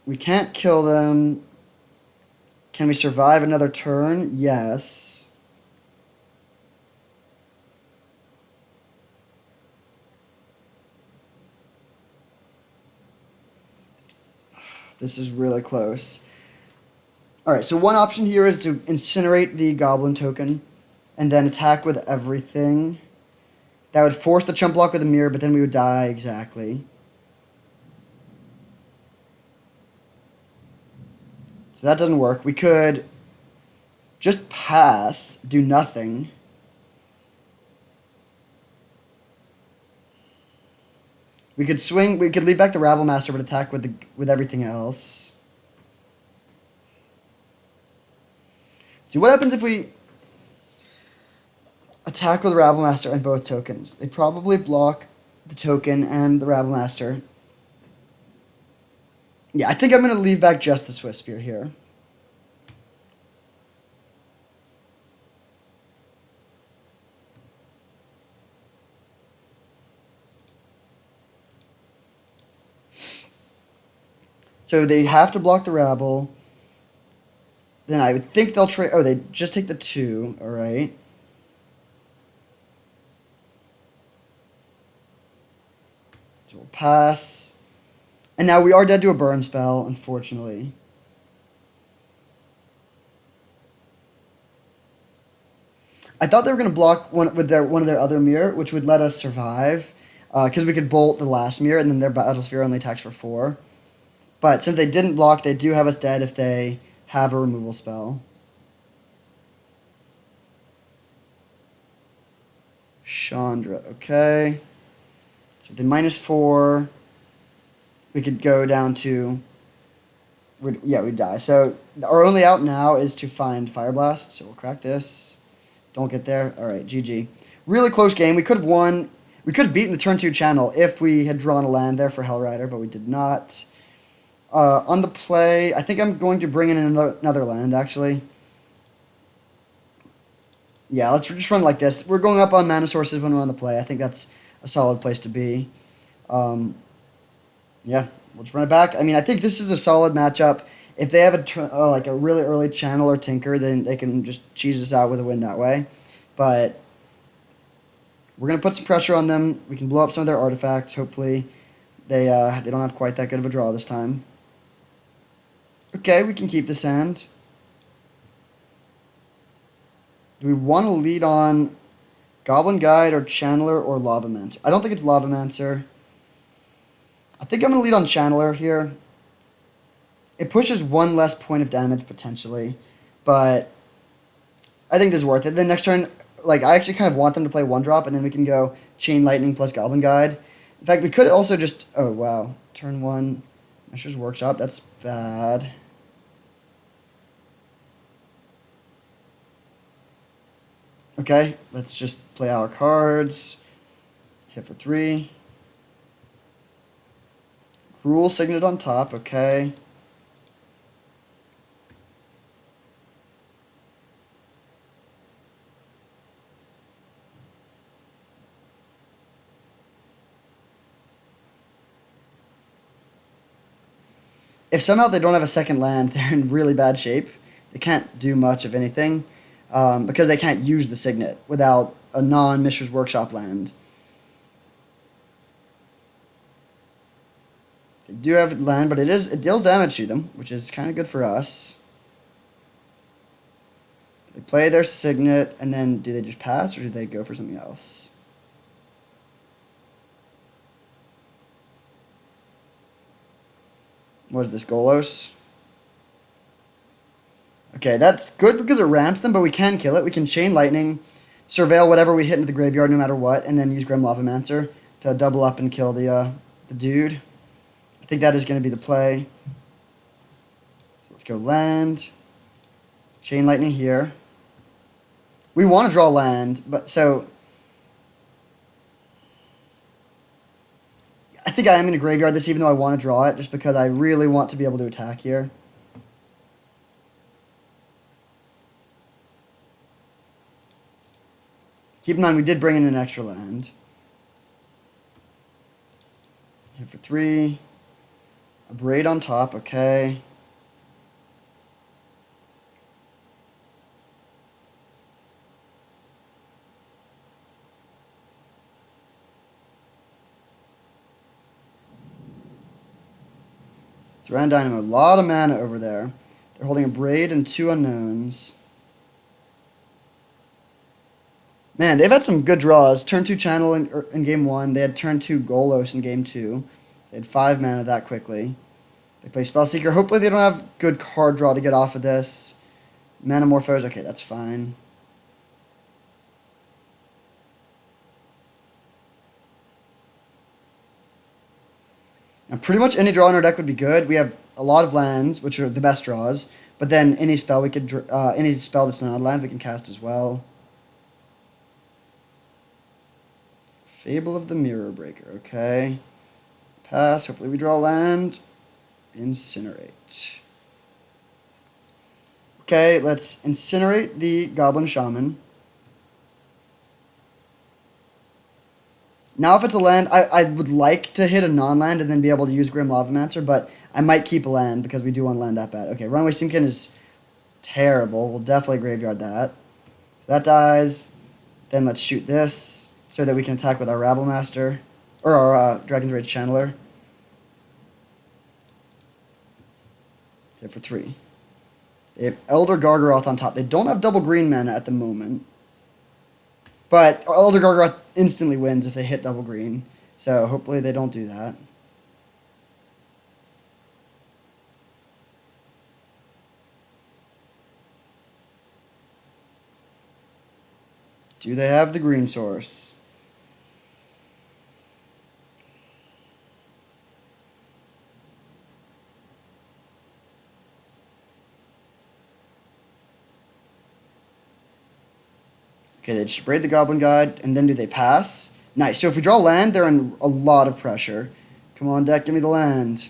S1: We can't kill them. Can we survive another turn? Yes. This is really close. Alright, so one option here is to incinerate the Goblin token and then attack with everything. That would force the chump block with a mirror, but then we would die exactly. So that doesn't work. We could just pass, do nothing. We could swing. We could leave back the Rabble Master, but attack with everything else. See what happens if we attack with the Rabble Master and both tokens. They probably block the token and the Rabble Master. Yeah, I think I'm going to leave back just the Swift Sphere here. So they have to block the Rabble. Then I would think they'll trade... Oh, they just take the 2. All right. So we'll pass. And now we are dead to a burn spell, unfortunately. I thought they were going to block one of their other mirror, which would let us survive. Because we could bolt the last mirror, and then their Battle Sphere only attacks for 4. But since they didn't block, they do have us dead if they have a removal spell. Chandra, okay. So with the -4, we could go down to... Yeah, we'd die. So our only out now is to find Fire Blast. So we'll crack this. Don't get there. All right, GG. Really close game. We could have won. We could have beaten the turn 2 channel if we had drawn a land there for Hell Rider, but we did not. On the play, I think I'm going to bring in another land, actually. Yeah, let's just run like this. We're going up on mana sources when we're on the play. I think that's a solid place to be. Um, yeah, we'll just run it back. I mean, I think this is a solid matchup. If they have like a really early channel or tinker, then they can just cheese us out with a win that way. But we're gonna put some pressure on them. We can blow up some of their artifacts. Hopefully, they don't have quite that good of a draw this time. Okay, we can keep this hand. Do we want to lead on Goblin Guide or Channeler or Lavamancer? I don't think it's Lavamancer. I think I'm going to lead on Channeler here. It pushes one less point of damage potentially, but I think this is worth it. Then next turn, like I actually kind of want them to play one drop, and then we can go Chain Lightning plus Goblin Guide. In fact, we could also just... Oh, wow. Turn 1. Measures Workshop. That's bad. Okay, let's just play our cards. Hit for 3. Cruel Signet on top, okay. If somehow they don't have a second land, they're in really bad shape. They can't do much of anything because they can't use the Signet without a non-Mishra's Workshop land. They do have land, but it deals damage to them, which is kind of good for us. They play their Signet, and then do they just pass, or do they go for something else? What is this, Golos? Okay, that's good because it ramps them, but we can kill it. We can Chain Lightning, surveil whatever we hit into the graveyard no matter what, and then use Grim Lavamancer to double up and kill the dude. I think that is going to be the play. So let's go land. Chain Lightning here. We want to draw land, but so... I think I am going to graveyard this even though I want to draw it, just because I really want to be able to attack here. Keep in mind, we did bring in an extra land. Hit for 3. A Braid on top, okay. Thran Dynamo, a lot of mana over there. They're holding a Braid and 2 unknowns. Man, they've had some good draws. Turn 2 Channel in Game 1. They had turn 2 Golos in Game 2. They had 5 mana that quickly. They play Spellseeker. Hopefully they don't have good card draw to get off of this. Manamorphose. Okay, that's fine. Now, pretty much any draw in our deck would be good. We have a lot of lands, which are the best draws. But then any spell we could, any spell that's not a land, we can cast as well. Fable of the Mirror Breaker. Okay. Pass. Hopefully we draw land. Incinerate. Okay, let's incinerate the Goblin Shaman. Now if it's a land, I would like to hit a non-land and then be able to use Grim Lavamancer, but I might keep a land because we do want land that bad. Okay, Runaway Simkin is terrible. We'll definitely graveyard that. If that dies, then let's shoot this so that we can attack with our Rabblemaster, or our Dragon's Rage Channeler. Hit for 3. They have Elder Gargaroth on top. They don't have double green mana at the moment. But Elder Gargaroth instantly wins if they hit double green. So hopefully they don't do that. Do they have the green source? Okay, they just braid the Goblin Guide, and then do they pass? Nice. So if we draw land, they're in a lot of pressure. Come on, deck, give me the land.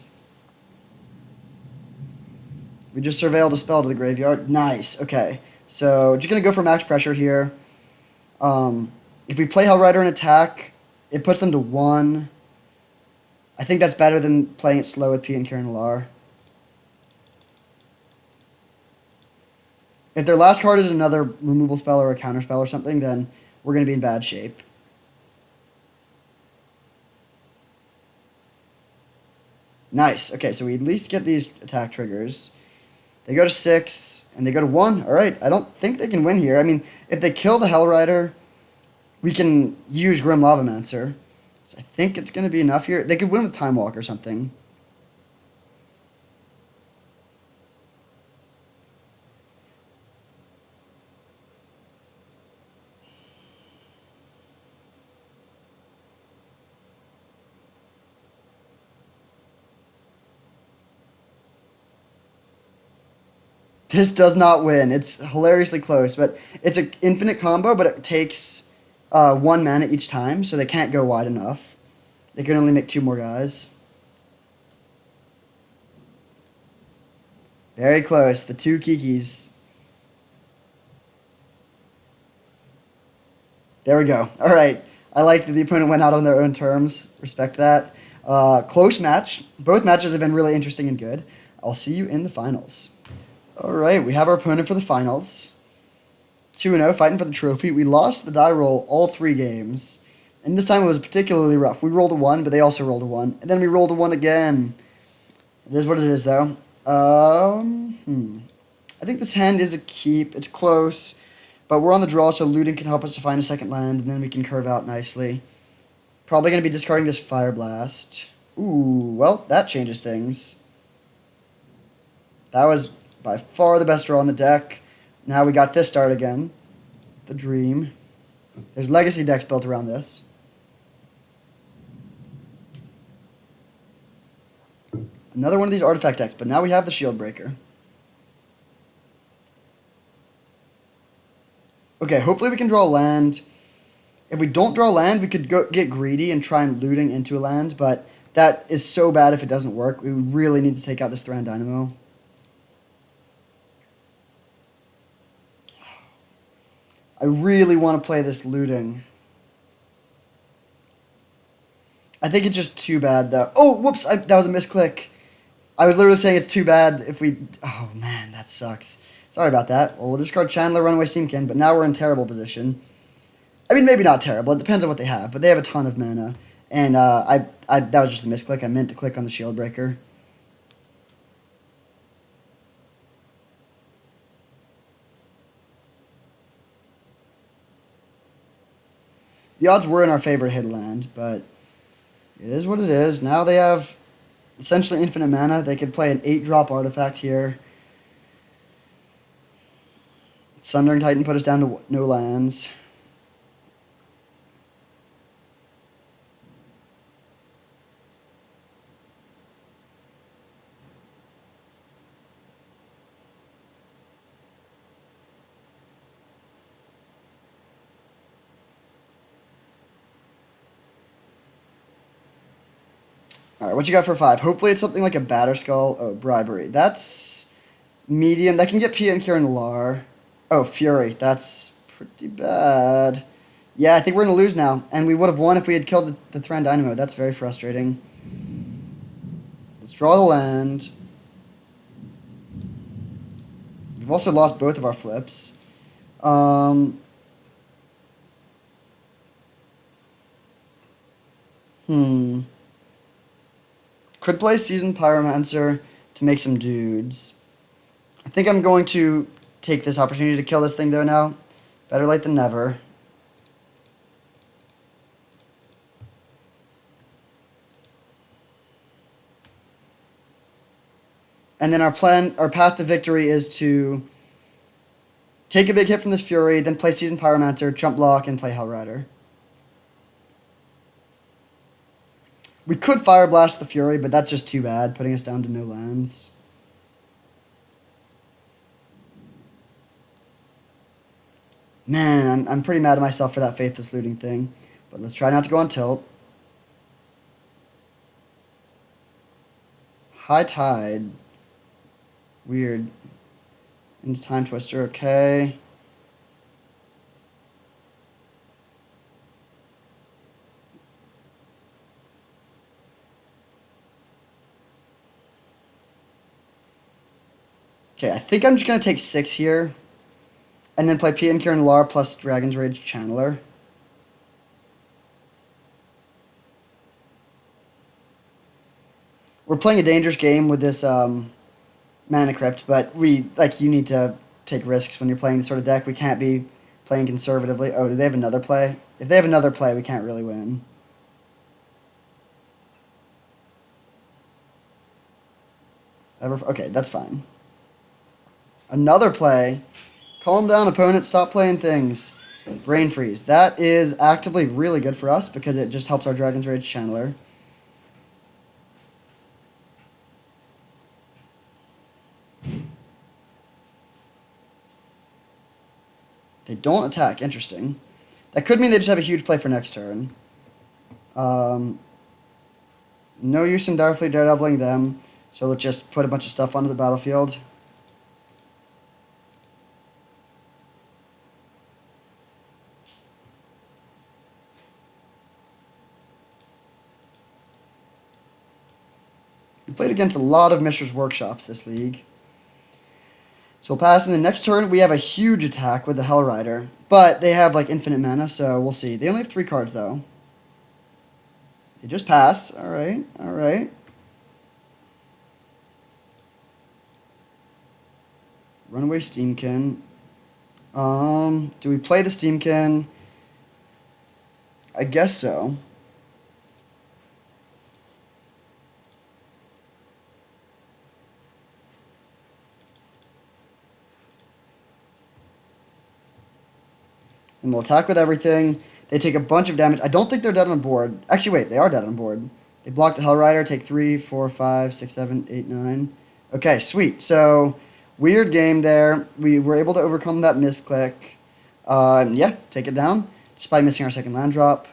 S1: We just surveilled a spell to the graveyard. Nice. Okay. So just going to go for max pressure here. If we play Hellrider and attack, it puts them to 1. I think that's better than playing it slow with P and Kieran Lar. If their last card is another removal spell or a counter spell or something, then we're going to be in bad shape. Nice. Okay, so we at least get these attack triggers. They go to 6, and they go to 1. All right, I don't think they can win here. I mean, if they kill the Hellrider, we can use Grim Lavamancer. So I think it's going to be enough here. They could win with Time Walk or something. This does not win. It's hilariously close, but it's an infinite combo, but it takes 1 mana each time, so they can't go wide enough. They can only make 2 more guys. Very close. The 2 Kikis. There we go. All right. I like that the opponent went out on their own terms. Respect that. Close match. Both matches have been really interesting and good. I'll see you in the finals. All right, we have our opponent for the finals. 2-0, fighting for the trophy. We lost the die roll all 3 games. And this time it was particularly rough. We rolled a 1, but they also rolled a 1. And then we rolled a 1 again. It is what it is, though. I think this hand is a keep. It's close. But we're on the draw, so looting can help us to find a second land. And then we can curve out nicely. Probably going to be discarding this Fire Blast. Ooh, well, that changes things. That was by far the best draw on the deck. Now we got this start again. The Dream. There's legacy decks built around this. Another one of these artifact decks, but now we have the Shield Breaker. Okay, hopefully we can draw a land. If we don't draw a land, we could go get greedy and try and looting into a land, but that is so bad if it doesn't work. We really need to take out this Thran Dynamo. I really want to play this looting. I think it's just too bad, though. Oh, whoops, that was a misclick. I was literally saying it's too bad if we... Oh, man, that sucks. Sorry about that. Well, we'll discard Chandler, Runaway Seamkin, but now we're in terrible position. I mean, maybe not terrible. It depends on what they have, but they have a ton of mana. And that was just a misclick. I meant to click on the Shield Breaker. The odds were in our favor to hit land, but it is what it is. Now they have essentially infinite mana. They could play an 8-drop artifact here. Sundering Titan put us down to no lands. Alright, what you got for 5? Hopefully it's something like a Batterskull. Oh, Bribery. That's medium. That can get Pia and Kieran Lar. Oh, Fury. That's pretty bad. Yeah, I think we're going to lose now. And we would have won if we had killed the Thran Dynamo. That's very frustrating. Let's draw the land. We've also lost both of our flips. Could play Seasoned Pyromancer to make some dudes. I think I'm going to take this opportunity to kill this thing, though, now. Better late than never. And then our path to victory is to take a big hit from this Fury, then play Seasoned Pyromancer, jump block, and play Hellrider. We could Fire Blast the Fury, but that's just too bad, putting us down to no lands. Man, I'm pretty mad at myself for that Faithless Looting thing. But let's try not to go on tilt. High Tide. Weird. Into Time Twister, okay. Okay, I think I'm just going to take 6 here. And then play Pian Kiran Lar plus Dragon's Rage Channeler. We're playing a dangerous game with this Mana Crypt, but you need to take risks when you're playing this sort of deck. We can't be playing conservatively. Oh, do they have another play? If they have another play, we can't really win. Okay, that's fine. Another play. Calm down, opponent. Stop playing things. Brain Freeze. That is actively really good for us because it just helps our Dragon's Rage Channeler. They don't attack. Interesting. That could mean they just have a huge play for next turn. No use in Direfleet Daredeviling them, so let's just put a bunch of stuff onto the battlefield. We played against a lot of Mishra's Workshops this league. So we'll pass. In the next turn, we have a huge attack with the Hell Rider. But they have, like, infinite mana, so we'll see. They only have 3 cards, though. They just pass. Alright, alright. Runaway Steamkin. Do we play the Steamkin? I guess so. And we'll attack with everything. They take a bunch of damage. I don't think they're dead on board. Actually, wait, they are dead on board. They block the Hell Rider, take 3, 4, 5, 6, 7, 8, 9. Okay, sweet. So, weird game there. We were able to overcome that misclick. Yeah, take it down. Just by missing our second land drop.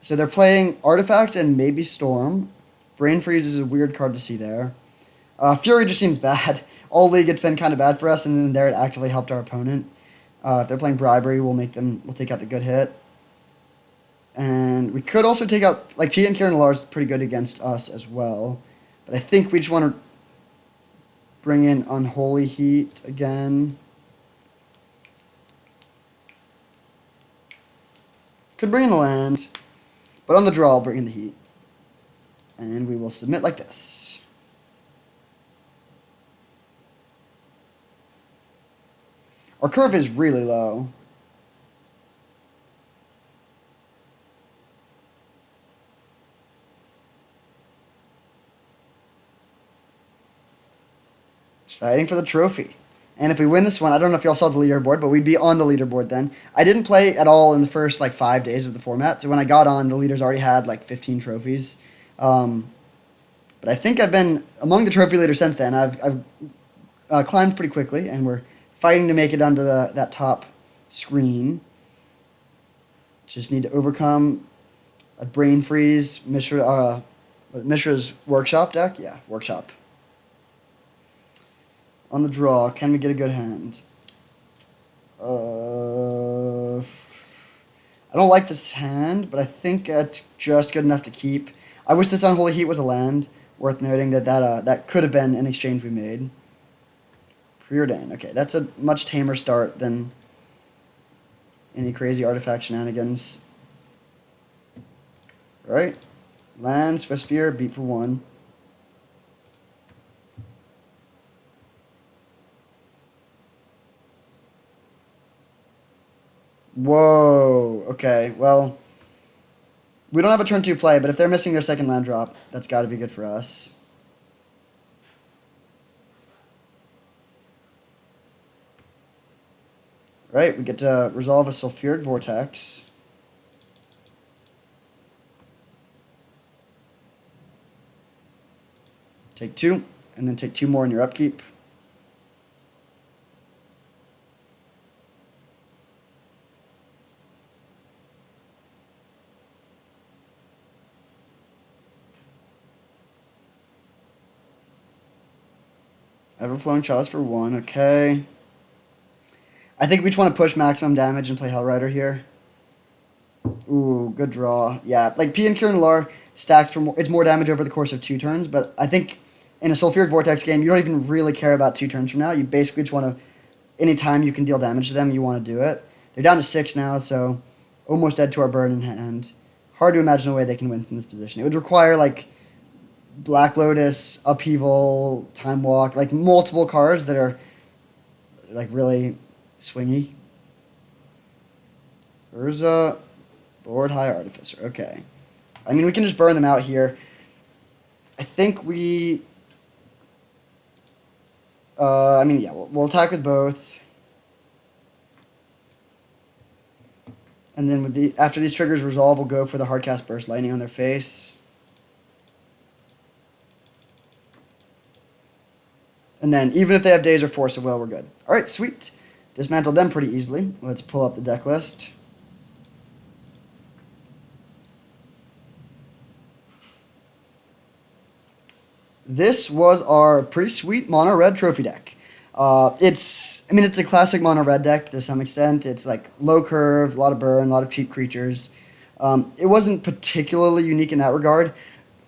S1: So they're playing Artifacts and maybe Storm. Brain Freeze is a weird card to see there. Fury just seems bad. All league it's been kind of bad for us, and then there it actively helped our opponent. If they're playing Bribery, we'll take out the good hit. And we could also take out, like, Pian Kiran Lar is pretty good against us as well. But I think we just want to bring in Unholy Heat again. Could bring in a land, but on the draw, I'll bring in the Heat. And we will submit like this. Our curve is really low. Fighting for the trophy. And if we win this one, I don't know if y'all saw the leaderboard, but we'd be on the leaderboard then. I didn't play at all in the first, 5 days of the format. So when I got on, the leaders already had, 15 trophies. But I think I've been among the trophy leaders since then. I've climbed pretty quickly, and we're fighting to make it onto that top screen. Just need to overcome a Brain Freeze, Mishra's Workshop deck. Yeah, Workshop. On the draw, can we get a good hand? I don't like this hand, but I think it's just good enough to keep. I wish this Unholy Heat was a land. Worth noting that could have been an exchange we made. Preordain. Okay, that's a much tamer start than any crazy artifact shenanigans. Right? Land, Swiftspear, beat for 1. Whoa. Okay, well, we don't have a turn 2 play, but if they're missing their second land drop, that's got to be good for us. Right, we get to resolve a Sulfuric Vortex. Take 2, and then take 2 more in your upkeep. Everflowing Chalice for 1, okay. I think we just want to push maximum damage and play Hellrider here. Ooh, good draw. Yeah, like P and Kieran Lar stacked for more, it's more damage over the course of 2 turns, but I think in a Sulfuric Vortex game, you don't even really care about 2 turns from now. You basically just want to, anytime you can deal damage to them, you want to do it. They're down to 6 now, so almost dead to our burn in hand. Hard to imagine a way they can win from this position. It would require, like, Black Lotus, Upheaval, Time Walk, like, multiple cards that are, like, really swingy. Urza, Lord High Artificer. Okay. I mean, we can just burn them out here. I think we... I mean, yeah, we'll attack with both. And then with after these triggers resolve, we'll go for the Hardcast Burst Lightning on their face. And then even if they have Days or Force of Will, we're good. All right, sweet. Dismantled them pretty easily. Let's pull up the deck list. This was our pretty sweet mono red trophy deck. It's a classic mono red deck to some extent. It's like low curve, a lot of burn, a lot of cheap creatures. It wasn't particularly unique in that regard.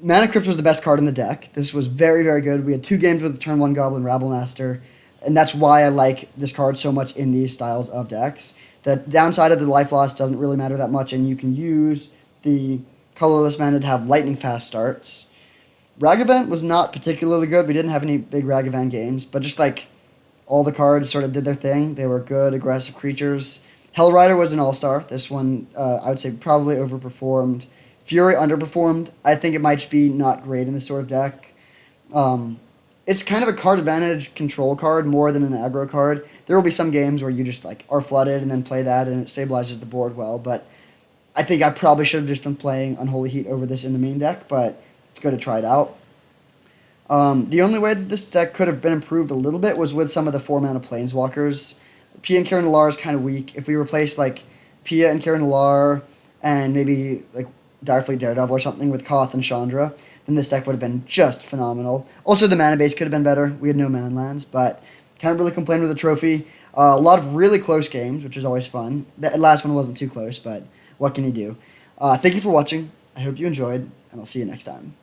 S1: Mana Crypt was the best card in the deck. This was very, very good. We had 2 games with the turn 1 Goblin Rabblemaster, and that's why I like this card so much in these styles of decks. The downside of the life loss doesn't really matter that much, and you can use the colorless mana to have lightning fast starts. Ragavan was not particularly good. We didn't have any big Ragavan games, but just like all the cards sort of did their thing. They were good, aggressive creatures. Hellrider was an all-star. This one, I would say, probably overperformed. Fury underperformed. I think it might just be not great in this sort of deck. It's kind of a card advantage control card more than an aggro card. There will be some games where you just like are flooded and then play that and it stabilizes the board well, but I think I probably should have just been playing Unholy Heat over this in the main deck, but it's good to try it out. The only way that this deck could have been improved a little bit was with some of the 4-mana Planeswalkers. Pia and Kieran Nalar is kind of weak. If we replaced like Pia and Kieran Nalar and maybe like Direfleet Daredevil or something with Koth and Chandra, then this deck would have been just phenomenal. Also, the mana base could have been better. We had no mana lands, but can't really complain with the trophy. A lot of really close games, which is always fun. That last one wasn't too close, but what can you do? Thank you for watching. I hope you enjoyed, and I'll see you next time.